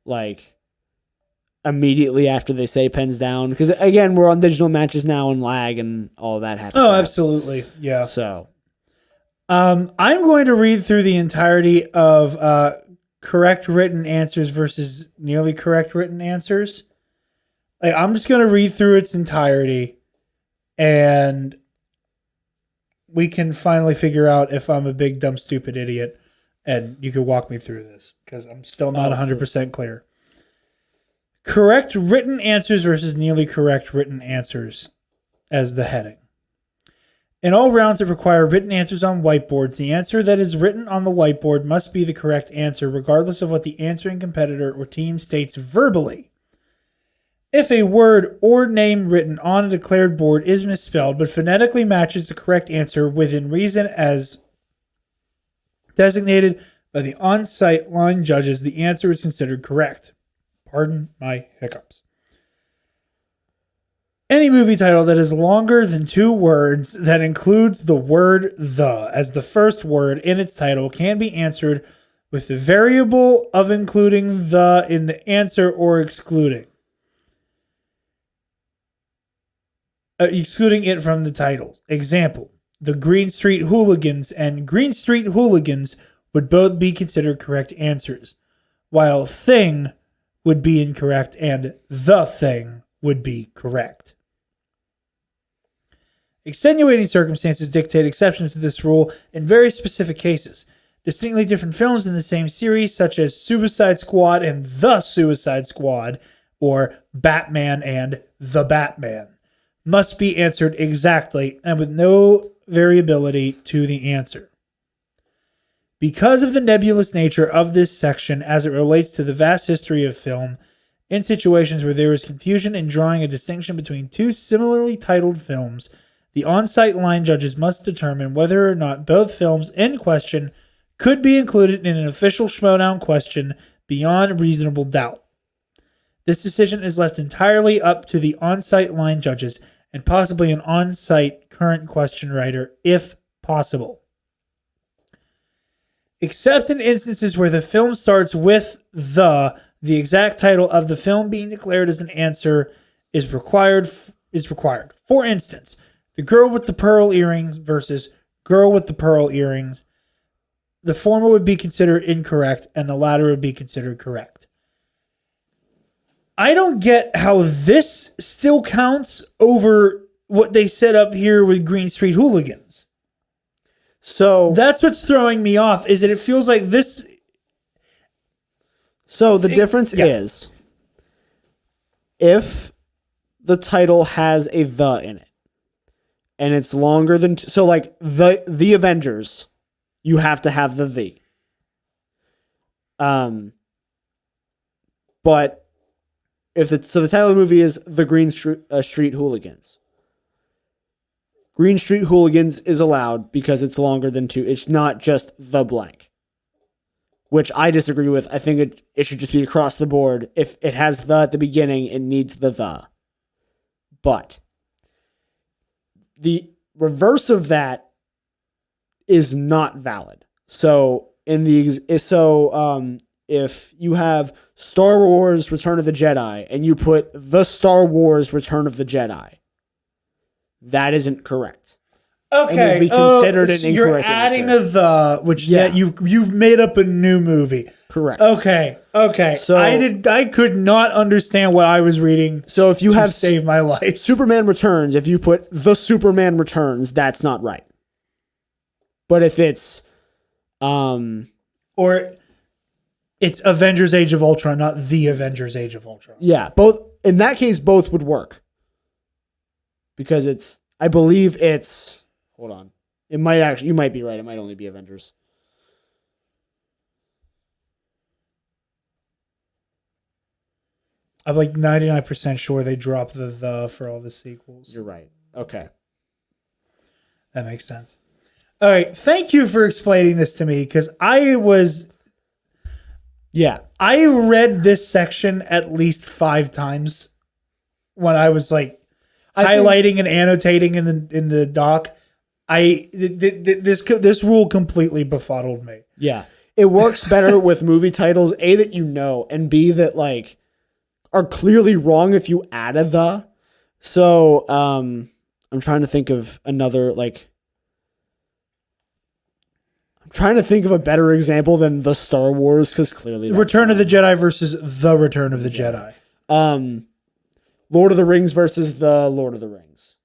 like immediately after they say pens down. Because again, we're on digital matches now and lag and all that happens. Oh, absolutely. Yeah. So I'm going to read through the entirety of correct written answers versus nearly correct written answers. Like, I'm just going to read through its entirety, and we can finally figure out if I'm a big, dumb, stupid idiot, and you can walk me through this, because I'm still not 100% clear. Correct written answers versus nearly correct written answers as the heading. In all rounds that require written answers on whiteboards, the answer that is written on the whiteboard must be the correct answer, regardless of what the answering competitor or team states verbally. If a word or name written on a declared board is misspelled but phonetically matches the correct answer within reason as designated by the on-site line judges, the answer is considered correct. Pardon my hiccups. Any movie title that is longer than 2 words that includes the word "the" as the first word in its title can be answered with the variable of including "the" in the answer or excluding it from the title. Example, the Green Street Hooligans and Green Street Hooligans would both be considered correct answers, while thing would be incorrect and the thing would be correct. Extenuating circumstances dictate exceptions to this rule in very specific cases. Distinctly different films in the same series, such as Suicide Squad and The Suicide Squad, or Batman and The Batman, must be answered exactly and with no variability to the answer. Because of the nebulous nature of this section as it relates to the vast history of film, in situations where there is confusion in drawing a distinction between 2 similarly titled films, the on-site line judges must determine whether or not both films in question could be included in an official Schmoedown question beyond reasonable doubt. This decision is left entirely up to the on-site line judges and possibly an on-site current question writer, if possible. Except in instances where the film starts with the exact title of the film being declared as an answer is required. For instance, The Girl with the Pearl Earrings versus Girl with the Pearl Earrings. The former would be considered incorrect and the latter would be considered correct. I don't get how this still counts over what they set up here with Green Street Hooligans. So that's what's throwing me off, is that it feels like this. So the difference is if the title has a "the" in it and it's longer than so like the Avengers, you have to have the. But if the title of the movie is The Green Street Hooligans. Green Street Hooligans is allowed because it's longer than 2. It's not just the blank, which I disagree with. I think it should just be across the board. If it has the at the beginning, it needs the. But the reverse of that is not valid. So if you have Star Wars Return of the Jedi and you put the Star Wars Return of the Jedi, that isn't correct. Okay, and will be considered an you're incorrect adding answer. a "the," which that you've made up a new movie. Correct. Okay. So I could not understand what I was reading. So if you have saved my life, Superman Returns, if you put the Superman Returns, that's not right. But if it's or it's Avengers Age of Ultron, not the Avengers Age of Ultron. Yeah, both in that case both would work. Because I believe it's hold on. You might be right. It might only be Avengers. I'm like 99% sure they dropped the for all the sequels. You're right. Okay. That makes sense. All right. Thank you for explaining this to me, because I read this section at least 5 times when I was like highlighting and annotating in the doc. This rule completely befuddled me. Yeah. It works better with movie titles, A, that you know, and B, that like are clearly wrong if you add a the. So I'm trying to think of another like I'm trying to think of a better example than the Star Wars, because clearly Return of the Jedi versus the Return of the Jedi. Lord of the Rings versus the Lord of the Rings.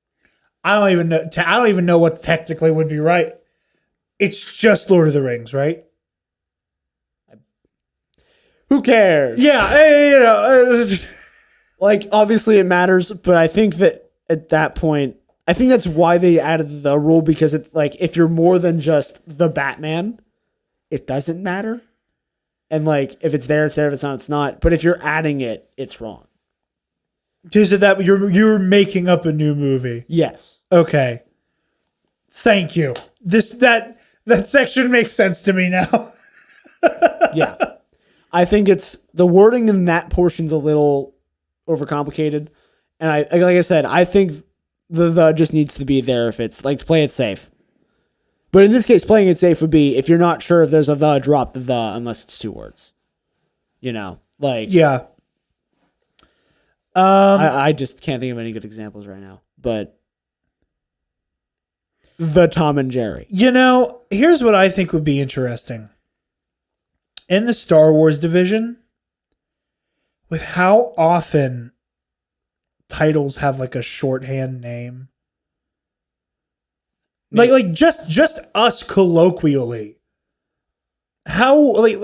I don't even know what technically would be right. It's just Lord of the Rings, right? Who cares? Yeah, Like, obviously it matters, but I think that at that point, I think that's why they added the rule, because it's like, if you're more than just the Batman, it doesn't matter. And like, if it's there, it's there. If it's not, it's not. But if you're adding it, it's wrong. Is it that you're making up a new movie? Yes. Okay. Thank you. That section makes sense to me now. Yeah. I think it's the wording in that portion's a little overcomplicated. And like I said, I think the just needs to be there if it's like, play it safe. But in this case, playing it safe would be, if you're not sure if there's a the, drop the unless it's 2 words. You know, like, Yeah. I just can't think of any good examples right now, but the Tom and Jerry. You know, here's what I think would be interesting. In the Star Wars division, with how often titles have like a shorthand name. Like just us colloquially. How like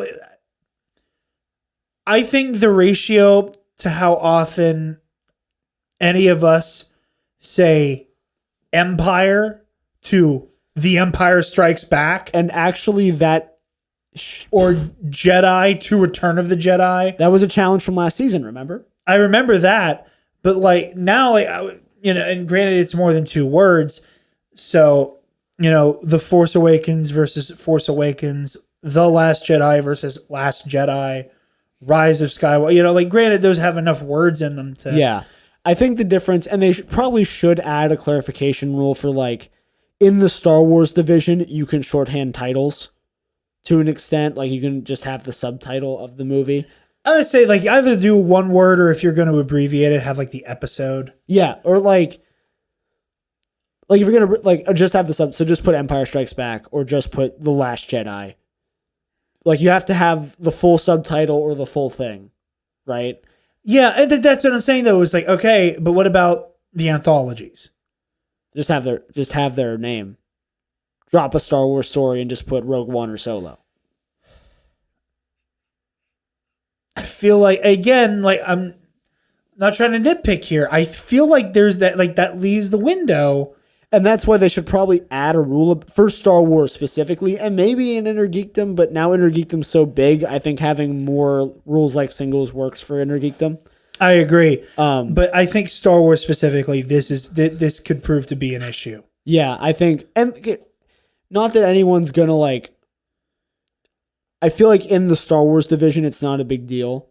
I think the ratio to how often any of us say Empire to The Empire Strikes Back, And actually or Jedi to Return of the Jedi. that was a challenge from last season, remember? I remember that, but like now, and granted, it's more than 2 words. So, The Force Awakens versus Force Awakens, The Last Jedi versus Last Jedi, Rise of Skywalker. Like granted, those have enough words in them to. Yeah. I think the difference, and they probably should add a clarification rule for like, in the Star Wars division, you can shorthand titles to an extent. Like, you can just have the subtitle of the movie. I would say like either do 1 word, or if you're going to abbreviate it, have like the episode. Yeah, or like if you're gonna like just have the sub, so just put Empire Strikes Back, or just put The Last Jedi. Like, you have to have the full subtitle or the full thing, right? Yeah, and that's what I'm saying though. Is like, okay, but what about the anthologies? Just have their name. Drop a Star Wars story and just put Rogue One or Solo. I feel like, again, like I'm not trying to nitpick here. I feel like there's that leaves the window. And that's why they should probably add a rule for Star Wars specifically, and maybe in Intergeekdom, but now Intergeekdom's so big, I think having more rules like singles works for Intergeekdom. I agree. But I think Star Wars specifically, this could prove to be an issue. Yeah, I think, and not that anyone's gonna like, I feel like in the Star Wars division, it's not a big deal.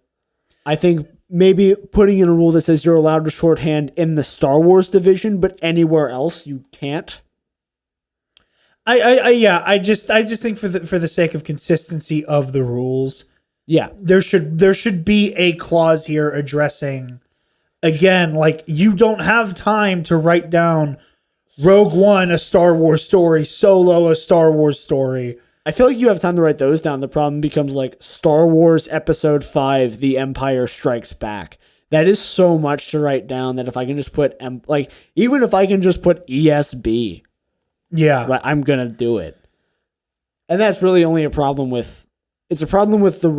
I think maybe putting in a rule that says you're allowed to shorthand in the Star Wars division, but anywhere else you can't. I just think for the sake of consistency of the rules, yeah, there should be a clause here addressing, again, like, you don't have time to write down Rogue One, a Star Wars story, Solo, a Star Wars story. I feel like you have time to write those down. The problem becomes like Star Wars Episode 5, The Empire Strikes Back. That is so much to write down that if I can just put, even if I can just put ESB, yeah, I'm going to do it. And that's really only a problem with, it's a problem with the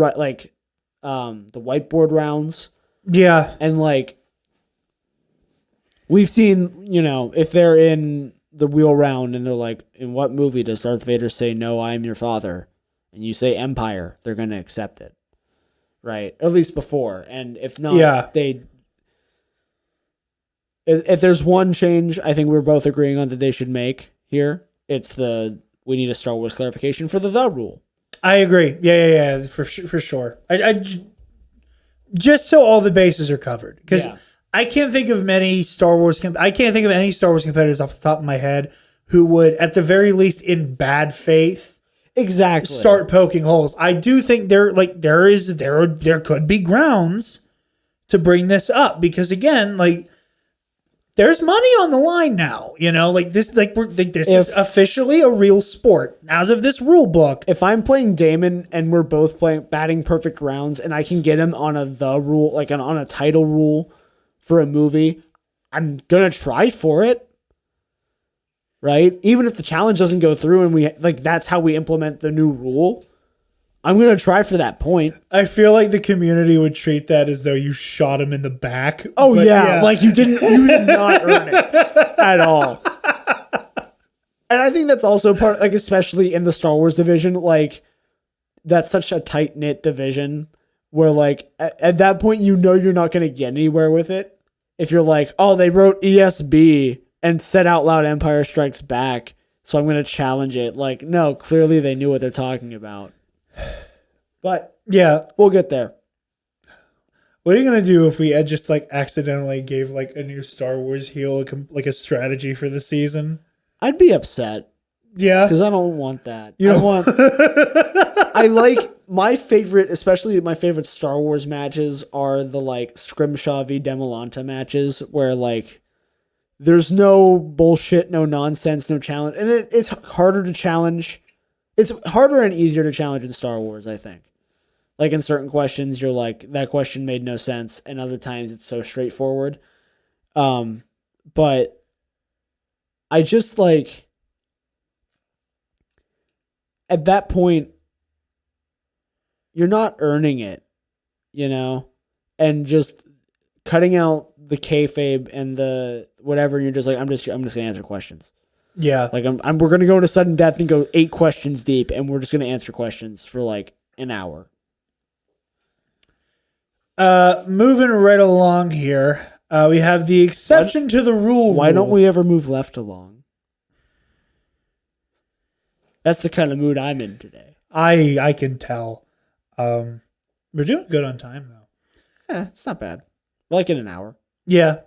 whiteboard rounds. Yeah. And like, we've seen, if they're in the wheel round and they're like, in what movie does Darth Vader say, "No, I am your father"? And you say Empire, they're going to accept it. Right? Or at least before. And if not, if there's one change I think we're both agreeing on that they should make here, it's we need a Star Wars clarification for the rule. I agree. Yeah, for sure. I just so all the bases are covered, because I can't think of any Star Wars competitors off the top of my head who would, at the very least, in bad faith, Exactly. start poking holes. I do think there could be grounds to bring this up because again, like there's money on the line now. This is officially a real sport as of this rule book. If I'm playing Damon and we're both playing batting perfect rounds and I can get him on on a title rule for a movie, I'm gonna try for it. Right? Even if the challenge doesn't go through and that's how we implement the new rule, I'm going to try for that point. I feel like the community would treat that as though you shot him in the back. Oh yeah. Like you did not earn it at all. And I think that's also part, like, especially in the Star Wars division, like that's such a tight knit division where like at that point, you're not going to get anywhere with it. If you're like, oh, they wrote ESB and said out loud Empire Strikes Back, so I'm going to challenge it. Like, no, clearly they knew what they're talking about. But yeah, we'll get there. What are you going to do if we had just like accidentally gave like a new Star Wars heel like a strategy for the season? I'd be upset. Yeah. Because I don't want that. I like my favorite, especially my favorite Star Wars matches are the like Scrimshaw v. Demolanta matches where like there's no bullshit, no nonsense, no challenge. And it's harder to challenge. It's harder and easier to challenge in Star Wars, I think. Like in certain questions, you're like, that question made no sense. And other times it's so straightforward. But I just like, at that point, you're not earning it, and just cutting out the kayfabe and the whatever. You're just like, I'm just gonna answer questions. Yeah. Like we're gonna go into sudden death and go 8 questions deep, and we're just gonna answer questions for like an hour. Moving right along here, we have the exception to the rule. Why don't we ever move left along? That's the kind of mood I'm in today. I can tell. We're doing good on time though. Yeah, it's not bad. We're like in an hour. Yeah.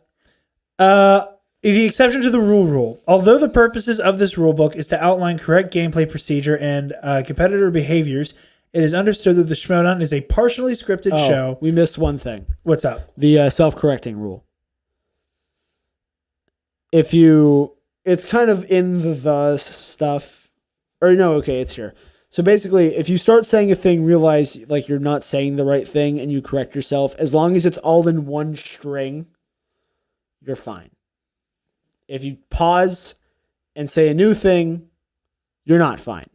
The exception to the rule. Although the purposes of this rule book is to outline correct gameplay procedure and competitor behaviors, it is understood that the Schmoedown is a partially scripted show. We missed one thing. What's up? The self-correcting rule. It's kind of in the stuff, or no, okay, it's here. So basically, if you start saying a thing, realize like you're not saying the right thing and you correct yourself, as long as it's all in one string, you're fine. If you pause and say a new thing, you're not fine.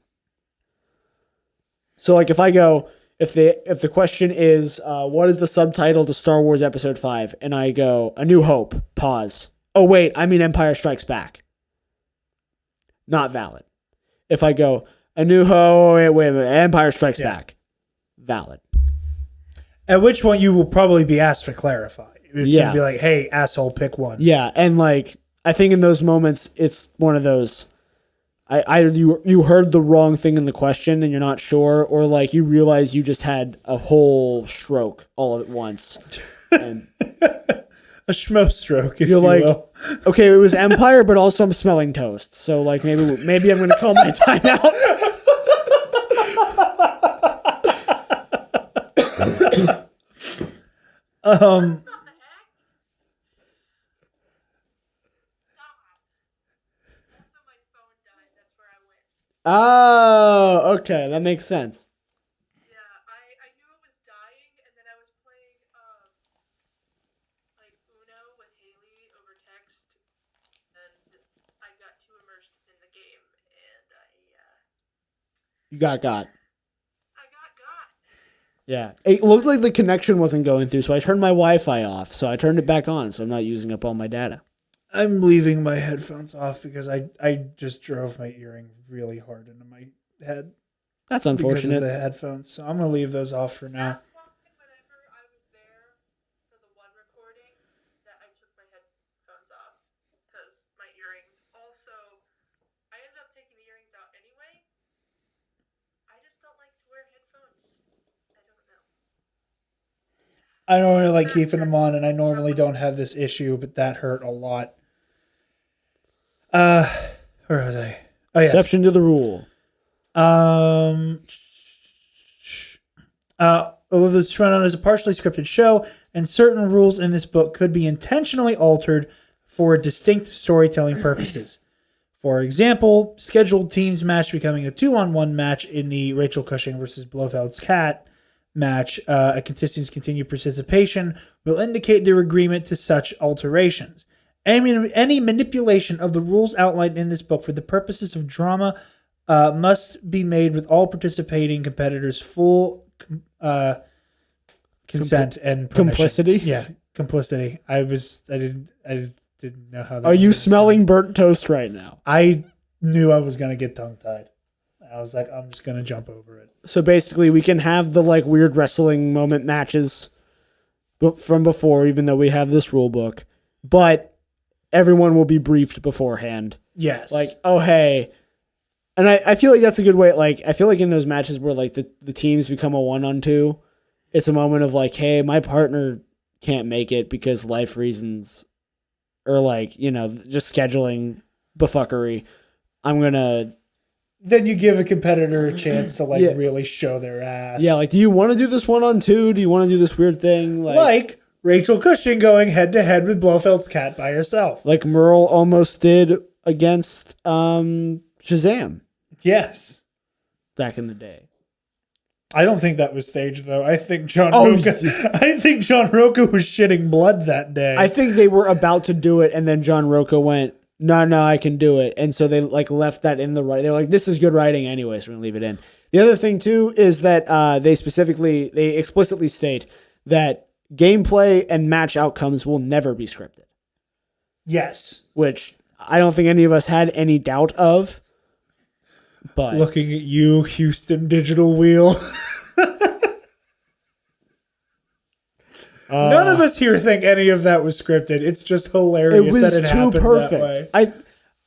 So like if I go, if the question is, what is the subtitle to Star Wars Episode 5? And I go, A New Hope, pause. Oh wait, I mean Empire Strikes Back. Not valid. If I go, A New Hope, wait a minute, Empire Strikes Back. Valid. At which point you will probably be asked to clarify. It's going to be like, hey, asshole, pick one. Yeah, and like, I think in those moments, it's one of those, you heard the wrong thing in the question and you're not sure, or like you realize you just had a whole stroke all at once. And a schmo stroke, if you're you like, will. Okay, it was Empire, but also I'm smelling toast. So like maybe I'm going to call my timeout. Oh, okay, that makes sense. Yeah, I knew it was dying, and then I was playing like Uno with Haley over text, and I got too immersed in the game, and You got. I got got. Yeah, it looked like the connection wasn't going through, so I turned my Wi-Fi off. So I turned it back on, so I'm not using up all my data. I'm leaving my headphones off because I just drove my earring really hard into my head. That's unfortunate. Because of the headphones, so I'm gonna leave those off for now. That's why whenever I was there for the one recording, that I took my headphones off because my earrings. Also, I ended up taking the earrings out anyway. I just don't like to wear headphones. I don't know. I don't really like keeping them on, and I normally don't have this issue, but that hurt a lot. Where was I? Oh, yes. Exception to the rule. Although this Schmoedown is a partially scripted show, and certain rules in this book could be intentionally altered for distinct storytelling purposes. For example, scheduled teams match becoming a 2-on-1 match in the Rachel Cushing versus Blofeld's Cat match. A contestant's continued participation will indicate their agreement to such alterations. Any manipulation of the rules outlined in this book for the purposes of drama must be made with all participating competitors' full consent and permission. Complicity? Yeah, complicity. I didn't know how that Are you was smelling burnt toast right now? I knew I was going to get tongue-tied. I was like, I'm just going to jump over it. So basically, we can have the like weird wrestling moment matches from before, even though we have this rule book, but everyone will be briefed beforehand. Yes. Like, oh, hey. And I feel like that's a good way. Like, I feel like in those matches where like the teams become a 1-on-2, it's a moment of like, hey, my partner can't make it because life reasons or like, you know, just scheduling bufuckery. I'm going to. Then you give a competitor a chance to like really show their ass. Yeah, like, do you want to do this 1-on-2? Do you want to do this weird thing? Like Rachel Cushing going head to head with Blofeld's Cat by herself. Like Merle almost did against Shazam. Yes. Back in the day. I don't think that was staged though. I think John Roca was shitting blood that day. I think they were about to do it, and then John Roca went, no, I can do it. And so they like left that in the writing. They were like, this is good writing anyway, so we're gonna leave it in. The other thing too is that they explicitly state that gameplay and match outcomes will never be scripted. Yes. Which I don't think any of us had any doubt of. But looking at you, Houston Digital Wheel. None of us here think any of that was scripted. It's just hilarious that it happened that way.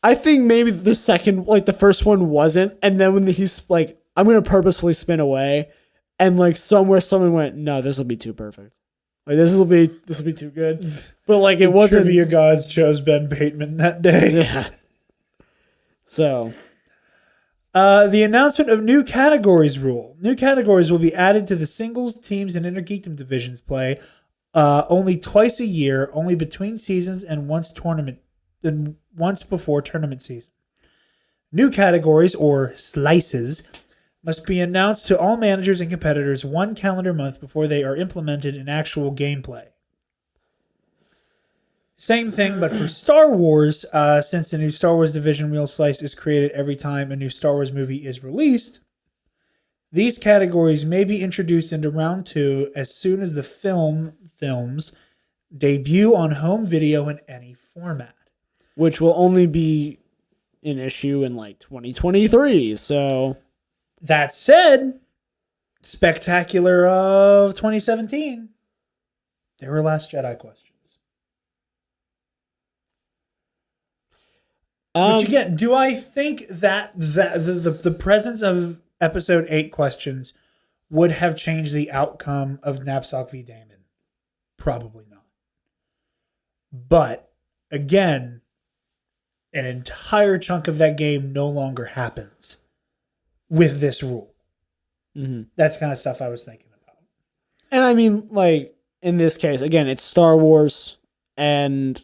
I think maybe the first one wasn't, and then when he's like, I'm gonna purposefully spin away, and like somewhere someone went, no, this will be too perfect. Like this will be too good. But like it wasn't. Trivia gods chose Ben Bateman that day. Yeah. So. The announcement of new categories rule. New categories will be added to the singles, teams, and intergeekdom divisions play only twice a year, only between seasons, and once before tournament season. New categories, or slices, must be announced to all managers and competitors 1 calendar month before they are implemented in actual gameplay. Same thing, but for Star Wars, since the new Star Wars Division Wheel Slice is created every time a new Star Wars movie is released, these categories may be introduced into Round 2 as soon as the films debut on home video in any format. Which will only be an issue in like 2023, so... That said, Spectacular of 2017, they were Last Jedi questions. Which again, do I think that the presence of episode 8 questions would have changed the outcome of Knapsack v. Damon? Probably not. But again, an entire chunk of that game no longer happens with this rule. Mm-hmm. That's kind of stuff I was thinking about. And I mean, like, in this case, again, it's Star Wars, and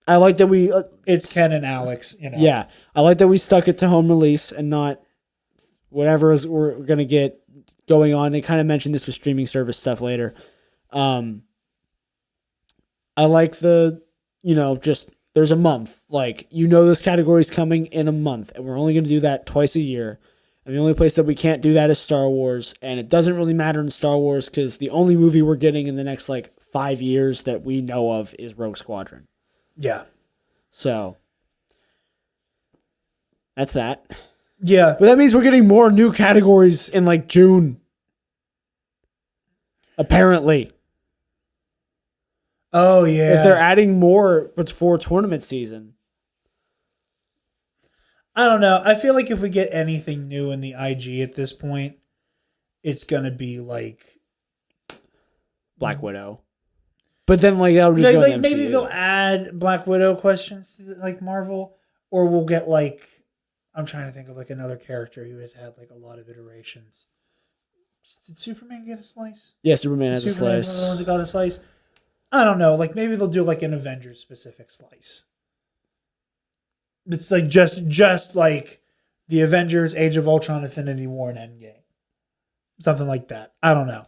I like that we... it's Ken and Alex, you know. Yeah. I like that we stuck it to home release and not whatever we're going to get going on. They kind of mentioned this with streaming service stuff later. I like just there's a month. Like, this category is coming in a month, and we're only going to do that twice a year. And the only place that we can't do that is Star Wars. And it doesn't really matter in Star Wars because the only movie we're getting in the next, 5 years that we know of is Rogue Squadron. Yeah. So, that's that. Yeah. But that means we're getting more new categories in, June. Apparently. Oh, yeah. If they're adding more before tournament season. I don't know. I feel like if we get anything new in the IG at this point, it's going to be Black Widow. But then, that'll just go to maybe MCU. they'll add Black Widow questions to Marvel, or we'll get like, I'm trying to think of like another character who has had like a lot of iterations. Did Superman get a slice? Yeah, Superman has Superman's a one of the slice. ones that got a slice. I don't know. Like maybe they'll do like an Avengers specific slice. It's like just like the Avengers, Age of Ultron, Infinity War, and Endgame, something like that. I don't know.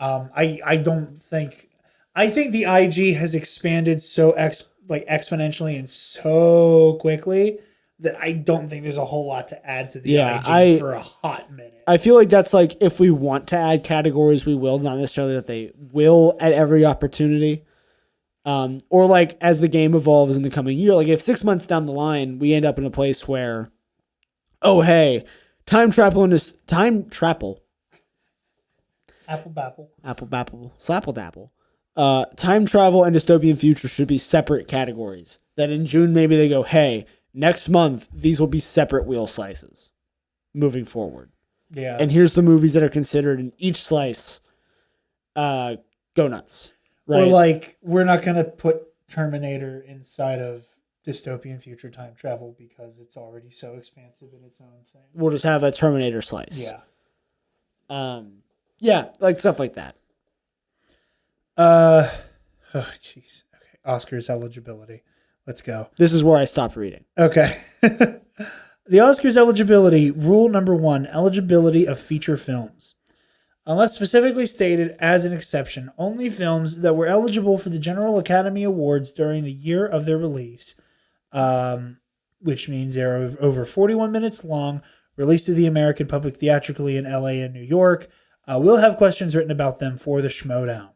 I don't think. I think the IG has expanded so exponentially and so quickly that I don't think there's a whole lot to add to the IG for a hot minute. I feel like that's like if we want to add categories, we will, not necessarily that they will at every opportunity. Or like as the game evolves in the coming year, like if 6 months down the line, we end up in a place where, oh, hey, time travel and time travel. Apple Bapple. Slapple Dapple. Time travel and dystopian future should be separate categories. That in June, maybe they go, hey, next month, these will be separate wheel slices moving forward. Yeah. And here's the movies that are considered in each slice. Go nuts. Right? Or like, we're not going to put Terminator inside of dystopian future time travel because it's already so expansive in its own thing. We'll just have a Terminator slice. Yeah. Yeah, like stuff like that. Oh, jeez. Okay. Oscars eligibility. Let's go. This is where I stopped reading. Okay. The Oscars eligibility, rule number 1, eligibility of feature films. Unless specifically stated as an exception, only films that were eligible for the General Academy Awards during the year of their release, which means they're over 41 minutes long, released to the American public theatrically in LA and New York, will have questions written about them for the Schmoedown.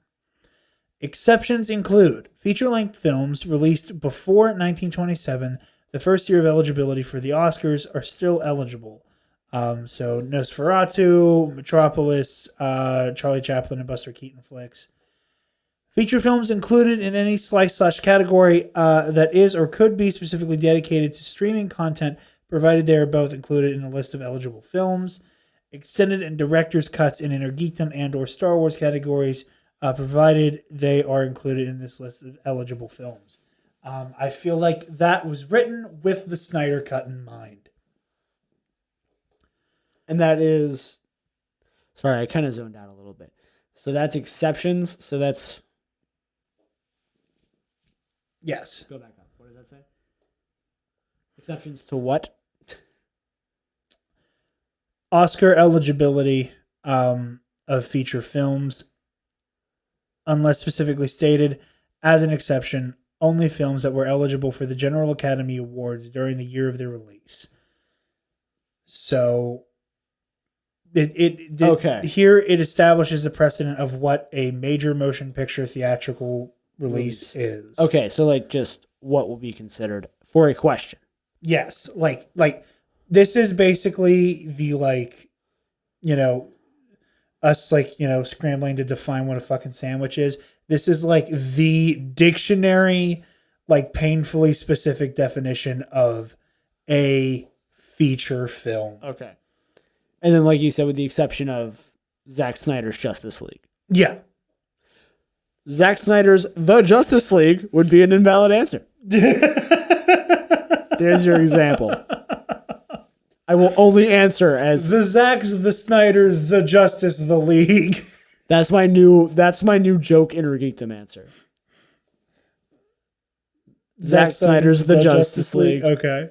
Exceptions include feature-length films released before 1927, the first year of eligibility for the Oscars, are still eligible. So Nosferatu, Metropolis, Charlie Chaplin, and Buster Keaton flicks. Feature films included in any slice/category that is or could be specifically dedicated to streaming content, provided they are both included in a list of eligible films. Extended and director's cuts in Inner Geekdom and or Star Wars categories, provided they are included in this list of eligible films. I feel like that was written with the Snyder Cut in mind. And that is... Sorry, I kind of zoned out a little bit. So that's exceptions. So that's... Yes. Go back up. What does that say? Exceptions to what? Oscar eligibility of feature films, unless specifically stated as an exception, only films that were eligible for the General Academy Awards during the year of their release. So, okay. Here it establishes the precedent of what a major motion picture theatrical release is. Okay, so like just what will be considered for a question. Yes, like this is basically the us scrambling to define what a fucking sandwich is. This is like the dictionary, like painfully specific definition of a feature film. Okay. And then like you said, with the exception of Zack Snyder's Justice League. Yeah. Zack Snyder's The Justice League would be an invalid answer. There's your example. I will only answer as the Zacks, the Snyder, the Justice, the League. That's my new joke Inner Geekdom answer. Zack Snyder's The Justice League. Okay.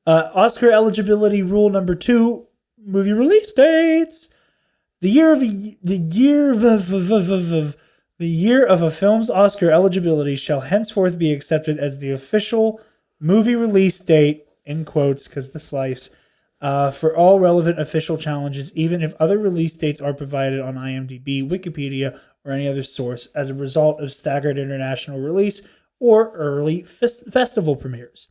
Oscar eligibility rule number 2: movie release dates. The year of a film's Oscar eligibility shall henceforth be accepted as the official movie release date, in quotes because the slice, for all relevant official challenges, even if other release dates are provided on IMDb, Wikipedia, or any other source as a result of staggered international release or early festival premieres.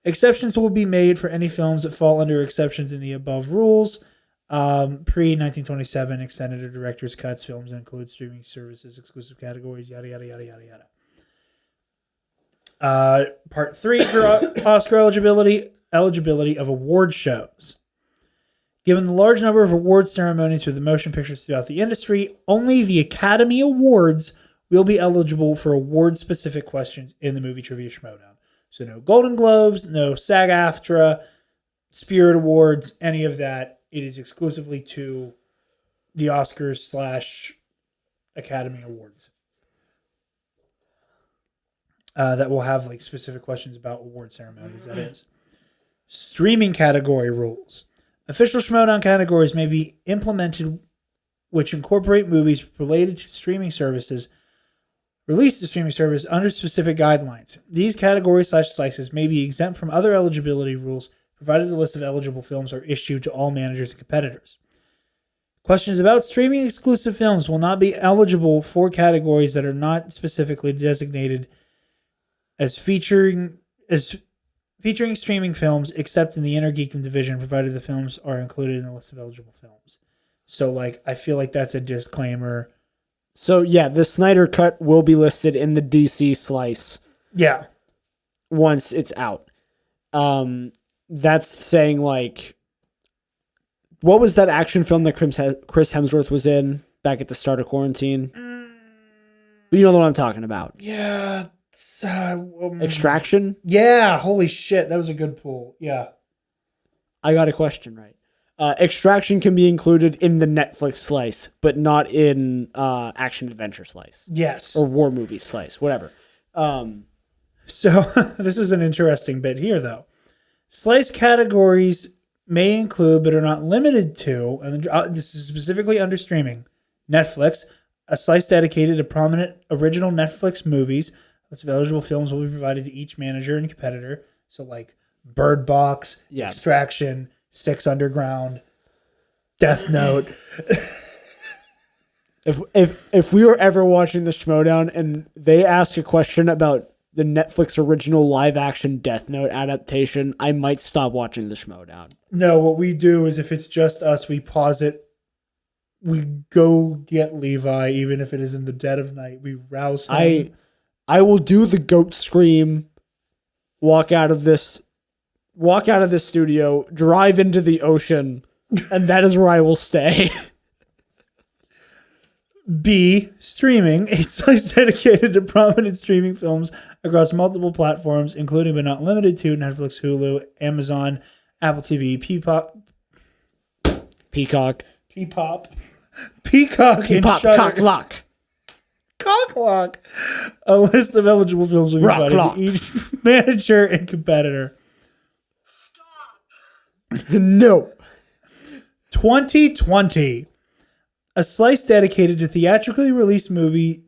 Exceptions will be made for any films that fall under exceptions in the above rules. Pre-1927, extended or director's cuts, films that include streaming services, exclusive categories, yada, yada, yada, yada, yada. Part 3 for Oscar eligibility of award shows. Given the large number of award ceremonies for the motion pictures throughout the industry, only the Academy Awards will be eligible for award-specific questions in the Movie Trivia Schmoedown. So no Golden Globes, no SAG-AFTRA, Spirit Awards, any of that. It is exclusively to the Oscars / Academy Awards. That will have like specific questions about award ceremonies. That is. Streaming category rules. Official Schmoedown categories may be implemented which incorporate movies related to streaming services released to streaming service under specific guidelines. These categories / slices may be exempt from other eligibility rules provided the list of eligible films are issued to all managers and competitors. Questions about streaming exclusive films will not be eligible for categories that are not specifically designated as featuring streaming films except in the Inner Geekdom division, provided the films are included in the list of eligible films. So, like, I feel like that's a disclaimer. So, yeah, the Snyder Cut will be listed in the DC slice. Yeah. Once it's out. That's saying, like, what was that action film that Chris Hemsworth was in back at the start of quarantine? You know the one I'm talking about. Yeah. Extraction? Yeah. Holy shit. That was a good pull. Yeah. I got a question right. Extraction can be included in the Netflix slice, but not in action adventure slice. Yes. Or war movie slice, whatever. So this is an interesting bit here, though. Slice categories may include, but are not limited to, and this is specifically under streaming, Netflix, a slice dedicated to prominent original Netflix movies. Lots of eligible films will be provided to each manager and competitor. So like Bird Box, Extraction, Six Underground, Death Note. If we were ever watching the Schmoedown and they ask a question about the Netflix original live action Death Note adaptation, I might stop watching the Schmoedown. No, what we do is if it's just us, we pause it. We go get Levi, even if it is in the dead of night. We rouse him. I will do the goat scream, walk out of this studio, drive into the ocean, and that is where I will stay. B, streaming, a slice dedicated to prominent streaming films across multiple platforms, including but not limited to Netflix, Hulu, Amazon, Apple TV, Peacock, and Shudder. Cocklock. A list of eligible films will be provided to each manager and competitor. No. 2020. A slice dedicated to theatrically released movie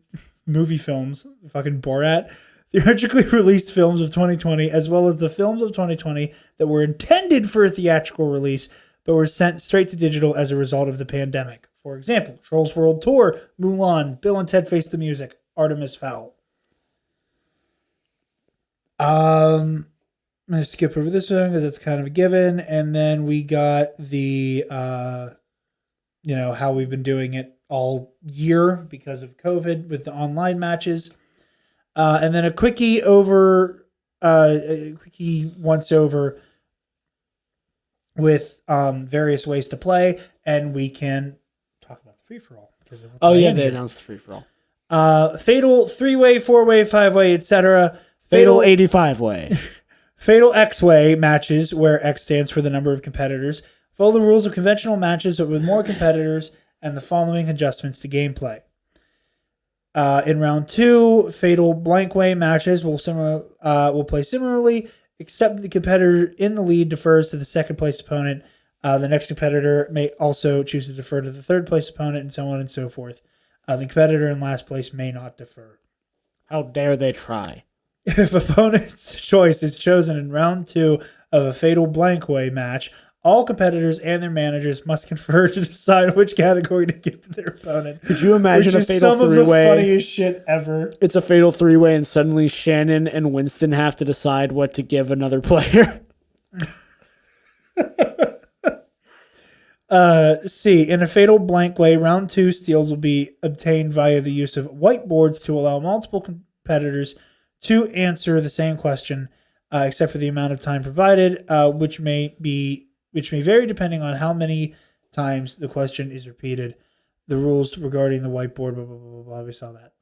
films, fucking Borat, theatrically released films of 2020, as well as the films of 2020 that were intended for a theatrical release, but were sent straight to digital as a result of the pandemic. For example, Trolls World Tour, Mulan, Bill and Ted Face the Music, Artemis Fowl. I'm going to skip over this one because it's kind of a given. And then we got the, how we've been doing it all year because of COVID with the online matches. And then a quickie once over with various ways to play. And we can talk about the free-for-all. They announced the free-for-all. Fatal 3-way, 4-way, 5-way, etc. Fatal 85-way. Fatal X-way matches, where X stands for the number of competitors, follow the rules of conventional matches, but with more competitors and the following adjustments to gameplay. In round 2, fatal blank-way matches will play similarly, except the competitor in the lead defers to the second-place opponent. The next competitor may also choose to defer to the third-place opponent, and so on and so forth. The competitor in last place may not defer. How dare they try? If opponent's choice is chosen in round 2 of a fatal blank-way match, all competitors and their managers must confer to decide which category to give to their opponent. Could you imagine a fatal 3-way? Some of the funniest shit ever. It's a fatal 3-way, and suddenly Shannon and Winston have to decide what to give another player. C. In a fatal blank way, round 2 steals will be obtained via the use of whiteboards to allow multiple competitors to answer the same question, except for the amount of time provided, which may vary depending on how many times the question is repeated. The rules regarding the whiteboard, blah, blah, blah, blah, blah. We saw that.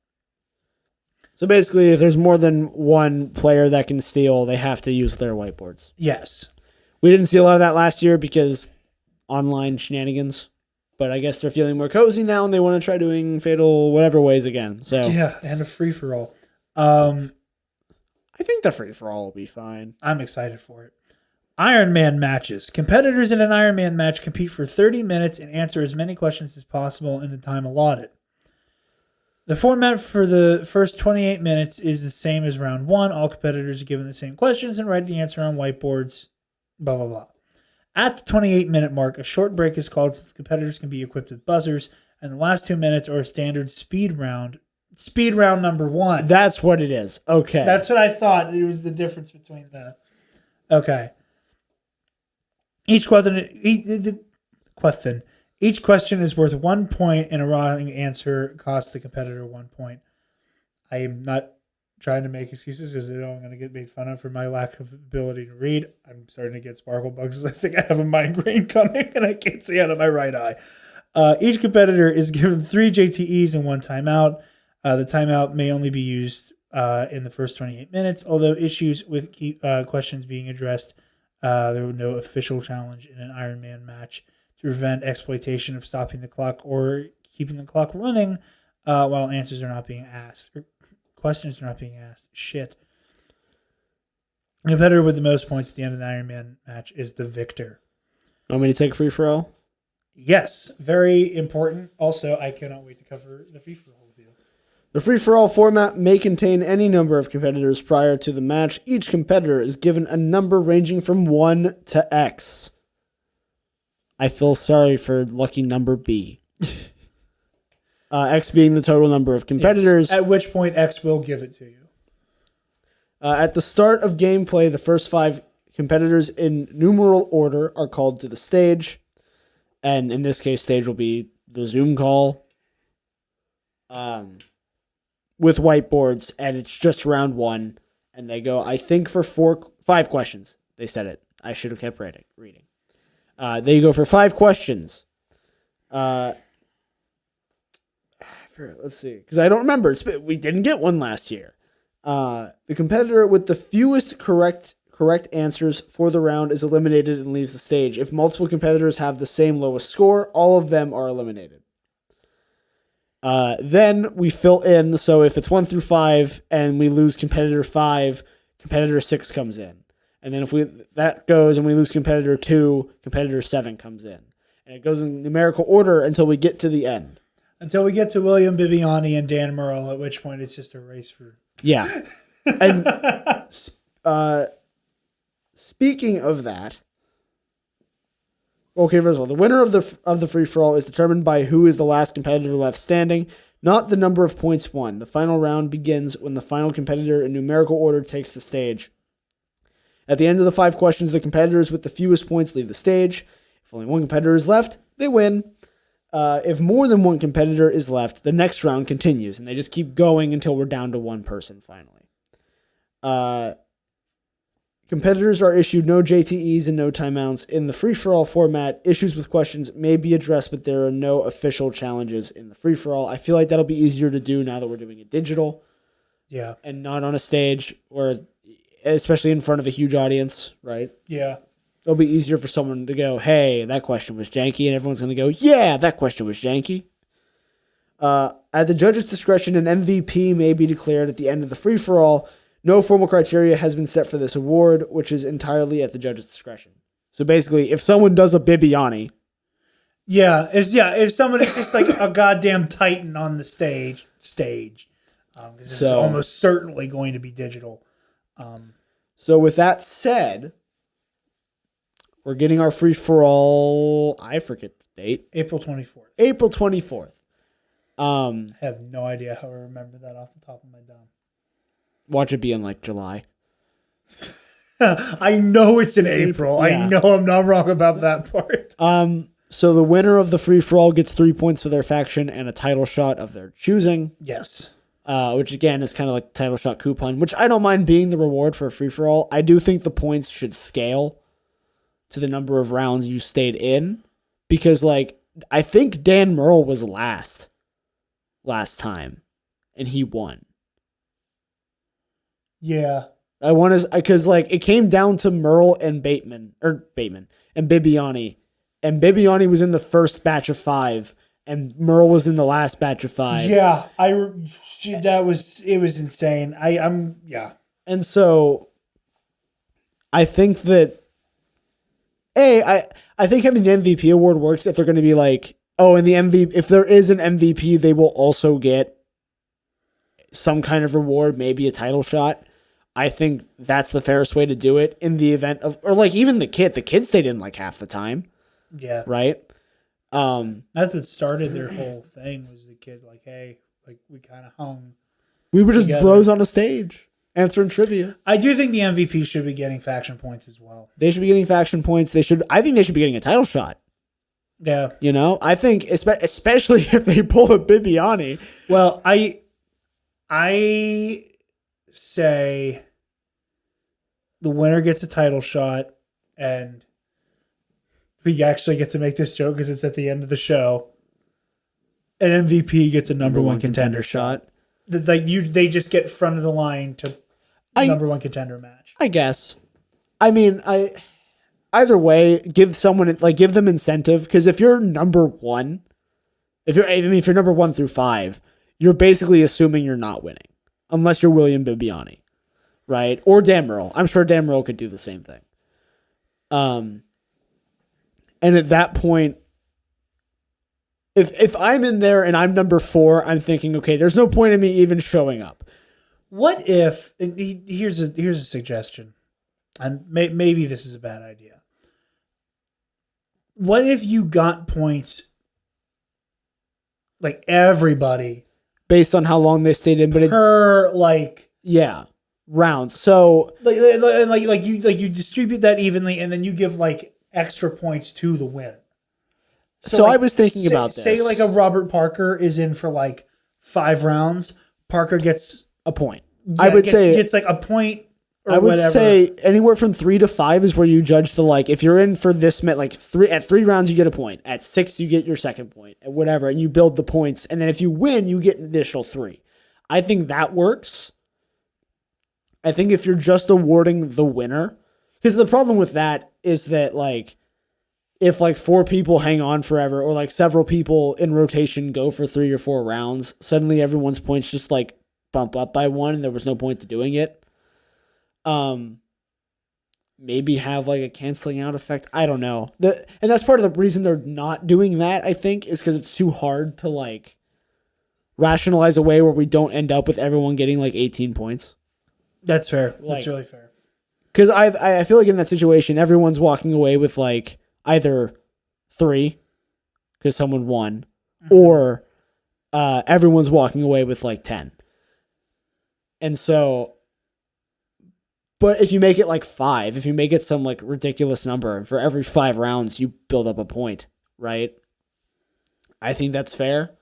So basically, if there's more than one player that can steal, they have to use their whiteboards. Yes. We didn't see a lot of that last year because online shenanigans. But I guess they're feeling more cozy now, and they want to try doing fatal whatever ways again. So Yeah, and a free for all. I think the free for all will be fine. I'm excited for it. Iron Man matches. Competitors in an Iron Man match compete for 30 minutes and answer as many questions as possible in the time allotted. The format for the first 28 minutes is the same as round one. All competitors are given the same questions and write the answer on whiteboards, blah, blah, blah. At the 28-minute mark, a short break is called so the competitors can be equipped with buzzers, and the last 2 minutes are a standard speed round. Speed round number one. That's what it is. Okay. That's what I thought. It was the difference between the... Okay. Each question is worth 1 point, and a wrong answer costs the competitor 1 point. I am not trying to make excuses because I know I'm going to get made fun of for my lack of ability to read. I'm starting to get sparkle bugs. I think I have a migraine coming, and I can't see out of my right eye. Each competitor is given 3 JTEs and 1 timeout. The timeout may only be used in the first 28 minutes, although issues with questions being addressed, there were no official challenge in an Iron Man match to prevent exploitation of stopping the clock or keeping the clock running while answers are not being asked. Or questions are not being asked. Shit. The competitor with the most points at the end of the Iron Man match is the victor. Want me to take free for all? Yes, very important. Also, I cannot wait to cover the free for all with you. The free-for-all format may contain any number of competitors prior to the match. Each competitor is given a number ranging from 1 to X. I feel sorry for lucky number B. X being the total number of competitors. Yes. At which point X will give it to you. At the start of gameplay, the first 5 competitors in numeral order are called to the stage. And in this case, stage will be the Zoom call. With whiteboards, and it's just round 1, and they go, I think, for 5 questions. They said it. I should have kept reading. They go for 5 questions. Let's see, because I don't remember. We didn't get one last year. The competitor with the fewest correct answers for the round is eliminated and leaves the stage. If multiple competitors have the same lowest score, all of them are eliminated. Then we fill in, so if it's 1 through 5 and we lose competitor 5, competitor 6 comes in. And then if that goes and we lose competitor 2, competitor 7 comes in. And it goes in numerical order until we get to the end. Until we get to William Bibiani and Dan Murrell, at which point it's just a race for... Yeah. And speaking of that, okay, first of all, the winner of the free-for-all is determined by who is the last competitor left standing, not the number of points won. The final round begins when the final competitor in numerical order takes the stage. At the end of the 5 questions, the competitors with the fewest points leave the stage. If only 1 competitor is left, they win. If more than 1 competitor is left, the next round continues, and they just keep going until we're down to 1 person finally. Competitors are issued no JTEs and no timeouts. In the free-for-all format, issues with questions may be addressed, but there are no official challenges in the free-for-all. I feel like that'll be easier to do now that we're doing it digital. Yeah. And not on a stage, or especially in front of a huge audience, right? Yeah. It'll be easier for someone to go, hey, that question was janky, and everyone's going to go, yeah, that question was janky. At the judge's discretion, an MVP may be declared at the end of the free-for-all. No formal criteria has been set for this award, which is entirely at the judge's discretion. So basically, if someone does a Bibiani... if someone is just like a goddamn titan on the stage, because this is almost certainly going to be digital. So with that said, we're getting our free-for-all... I forget the date. April 24th. April 24th. I have no idea how I remember that off the top of my dome. Watch it be in like July. I know it's in April. Yeah. I know I'm not wrong about that part. So the winner of the free-for-all gets 3 points for their faction and a title shot of their choosing. Yes. Which again is kind of like the title shot coupon, which I don't mind being the reward for a free-for-all. I do think the points should scale to the number of rounds you stayed in. Because like, I think Dan Murrell was last time. And he won. Yeah. I want to, because like it came down to Merle and Bateman and Bibiani, and Bibiani was in the first batch of 5, and Merle was in the last batch of 5. Yeah, it was insane. Yeah. And so I think that I think having the MVP award works if they're going to be like, oh, and the MVP, if there is an MVP, they will also get some kind of reward, maybe a title shot. I think that's the fairest way to do it in the event of, or like even the kid stayed in like half the time. Yeah. Right. That's what started their whole thing, was the kid like, hey, like we kind of hung. We were just together. bros on a stage answering trivia. I do think the MVP should be getting faction points as well. They should be getting faction points. I think they should be getting a title shot. Yeah. You know, I think especially if they pull a Bibiani. Well, I say the winner gets a title shot, and we actually get to make this joke because it's at the end of the show. An MVP gets a number one contender shot. They just get front of the line to number one contender match. I guess. I mean, either way, give them incentive, because if you're number 1, if you're number 1 through 5, you're basically assuming you're not winning, unless you're William Bibiani, right? Or Dan Merle. I'm sure Dan Merle could do the same thing. And at that point, if I'm in there and I'm number 4, I'm thinking, okay, there's no point in me even showing up. What if, and here's a suggestion, and maybe this is a bad idea. What if you got points, like everybody, based on how long they stayed in, but per rounds. So like you distribute that evenly, and then you give like extra points to the winner. So like, I was thinking about this. Say like a Robert Parker is in for like 5 rounds. Parker gets a point. Yeah, I would say it's like a point. Or I would whatever. say anywhere from 3 to 5 is where you judge the, like, if you're in for this at 3 rounds you get a point. At 6 you get your second point. At whatever, and you build the points, and then if you win you get an additional 3. I think that works. I think if you're just awarding the winner, because the problem with that is that like if like 4 people hang on forever, or like several people in rotation go for 3 or 4 rounds, suddenly everyone's points just like bump up by 1 and there was no point to doing it. Maybe have like a canceling out effect. I don't know. And that's part of the reason they're not doing that, I think, is because it's too hard to like rationalize a way where we don't end up with everyone getting like 18 points. That's fair. Like, that's really fair. Because I feel like in that situation, everyone's walking away with like either 3 because someone won, or everyone's walking away with like 10. And so, but if you make it like 5, if you make it some like ridiculous number, and for every 5 rounds you build up a point, right? I think that's fair.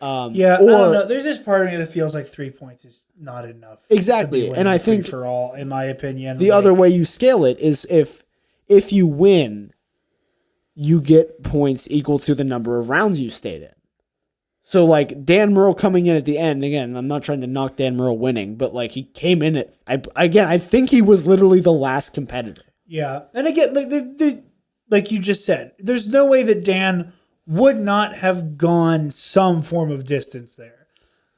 Yeah, I don't know. There's this part of me that feels like 3 points is not enough. Exactly, and I think for all, in my opinion, the other way you scale it is if you win, you get points equal to the number of rounds you stayed in. So like Dan Merle coming in at the end, again, I'm not trying to knock Dan Merle winning, but like he came in at, I think he was literally the last competitor. Yeah, and again, like you just said, there's no way that Dan would not have gone some form of distance there,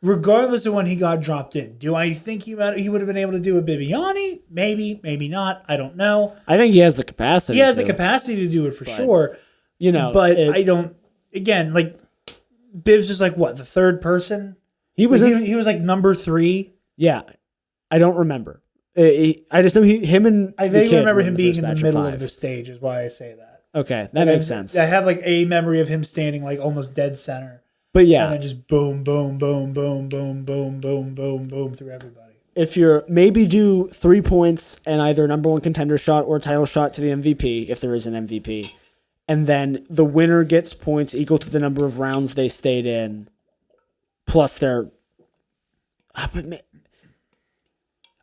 regardless of when he got dropped in. Do I think he would have been able to do a Bibiani? Maybe, maybe not. I don't know. I think he has the capacity. He has the capacity to do it for sure. You know, but I don't. Again, like Bibbs is like what, the third person? He was like number 3. Yeah, I don't remember. I just know him and I vaguely remember him being in the middle of the stage. Is why I say that. Okay, that makes sense. I have like a memory of him standing like almost dead center. But yeah. And then just boom, boom, boom, boom, boom, boom, boom, boom, boom through everybody. If you're maybe do 3 points and either a number 1 contender shot or a title shot to the MVP, if there is an MVP, and then the winner gets points equal to the number of rounds they stayed in, plus their.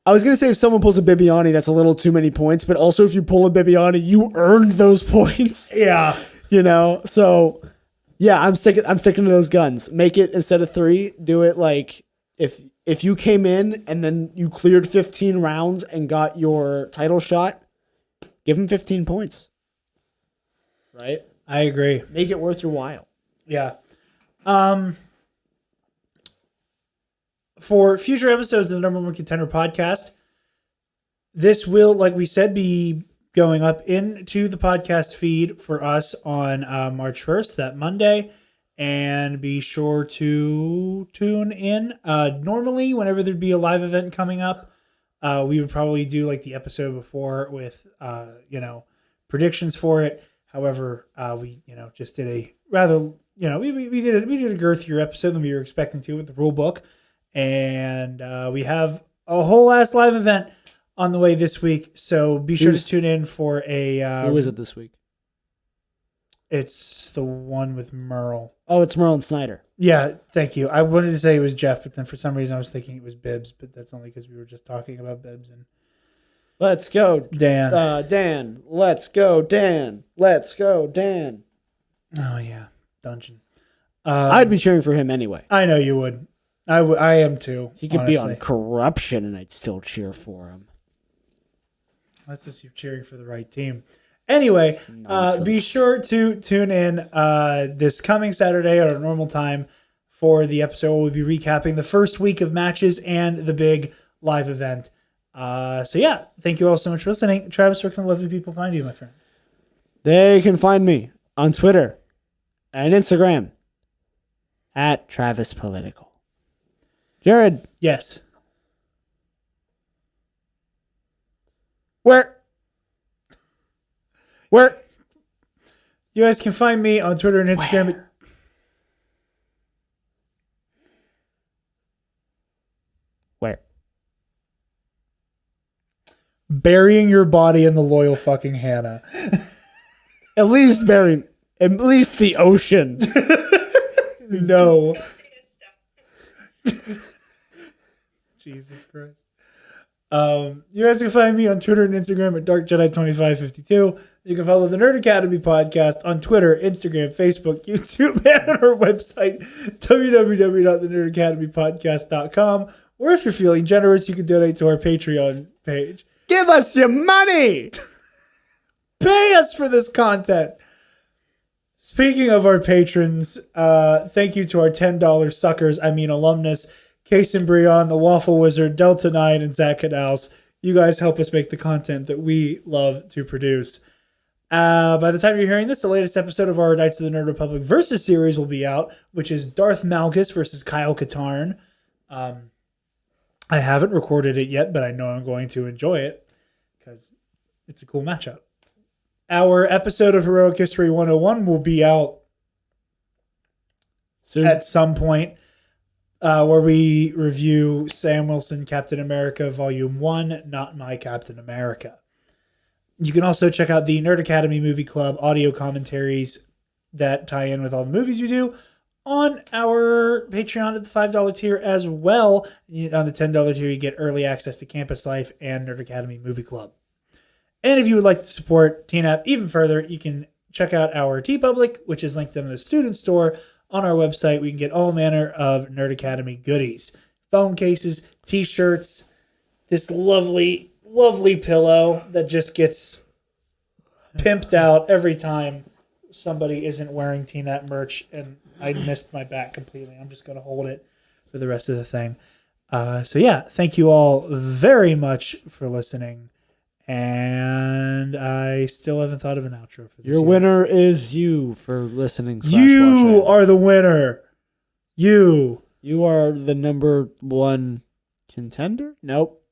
I was going to say if someone pulls a Bibiani, that's a little too many points, but also if you pull a Bibiani, you earned those points. Yeah. You know? So, yeah, I'm sticking to those guns. Make it, instead of 3, do it like, if if you came in and then you cleared 15 rounds and got your title shot, give him 15 points. Right? I agree. Make it worth your while. Yeah. For future episodes of the Number One Contender podcast, this will, like we said, be going up into the podcast feed for us on March 1st, that Monday. And be sure to tune in. Normally, whenever there'd be a live event coming up, we would probably do like the episode before with, predictions for it. However, we, just did a rather, we did a girthier episode than we were expecting to with the rule book. And we have a whole ass live event on the way this week. So be sure to tune in for a... who is it this week? It's the one with Merle. Oh, it's Merle and Snyder. Yeah, thank you. I wanted to say it was Jeff, but then for some reason I was thinking it was Bibbs, but that's only because we were just talking about Bibbs and... Let's go, Dan. Dan. Let's go, Dan. Let's go, Dan. Oh, yeah. Dungeon. I'd be cheering for him anyway. I know you would. I am too. He could honestly be on corruption and I'd still cheer for him. That's just you cheering for the right team. Anyway, be sure to tune in this coming Saturday at our normal time for the episode. We'll be recapping the first week of matches and the big live event. So yeah, thank you all so much for listening. Travis, where can the lovely people find you, my friend? They can find me on Twitter and Instagram at Travis Political. Jarod. Yes. Where? You guys can find me on Twitter and Instagram. Where? Burying your body in the loyal fucking Hannah. At least the ocean. No. Jesus Christ. You guys can find me on Twitter and Instagram at DarkJedi2552. You can follow the Nerd Academy podcast on Twitter, Instagram, Facebook, YouTube, and on our website, www.thenerdacademypodcast.com. Or if you're feeling generous, you can donate to our Patreon page. Give us your money! Pay us for this content. Speaking of our patrons, thank you to our $10 suckers, alumnus, Case and Brion, the Waffle Wizard, Delta 9, and Zach Canals. You guys help us make the content that we love to produce. By the time you're hearing this, the latest episode of our Knights of the Nerd Republic Versus series will be out, which is Darth Malgus versus Kyle Katarn. I haven't recorded it yet, but I know I'm going to enjoy it because it's a cool matchup. Our episode of Heroic History 101 will be out soon at some point. Where we review Sam Wilson, Captain America, Volume 1, Not My Captain America. You can also check out the Nerd Academy Movie Club audio commentaries that tie in with all the movies we do on our Patreon at the $5 tier as well. On the $10 tier, you get early access to Campus Life and Nerd Academy Movie Club. And if you would like to support TNAP even further, you can check out our TeePublic, which is linked in the student store. On our website, we can get all manner of Nerd Academy goodies. Phone cases, t-shirts, this lovely, lovely pillow that just gets pimped out every time somebody isn't wearing TNAP merch, and I missed my back completely. I'm just going to hold it for the rest of the thing. So yeah, thank you all very much for listening. And I still haven't thought of an outro for this. Your winner is you for listening. You are the winner. You are the number one contender? Nope.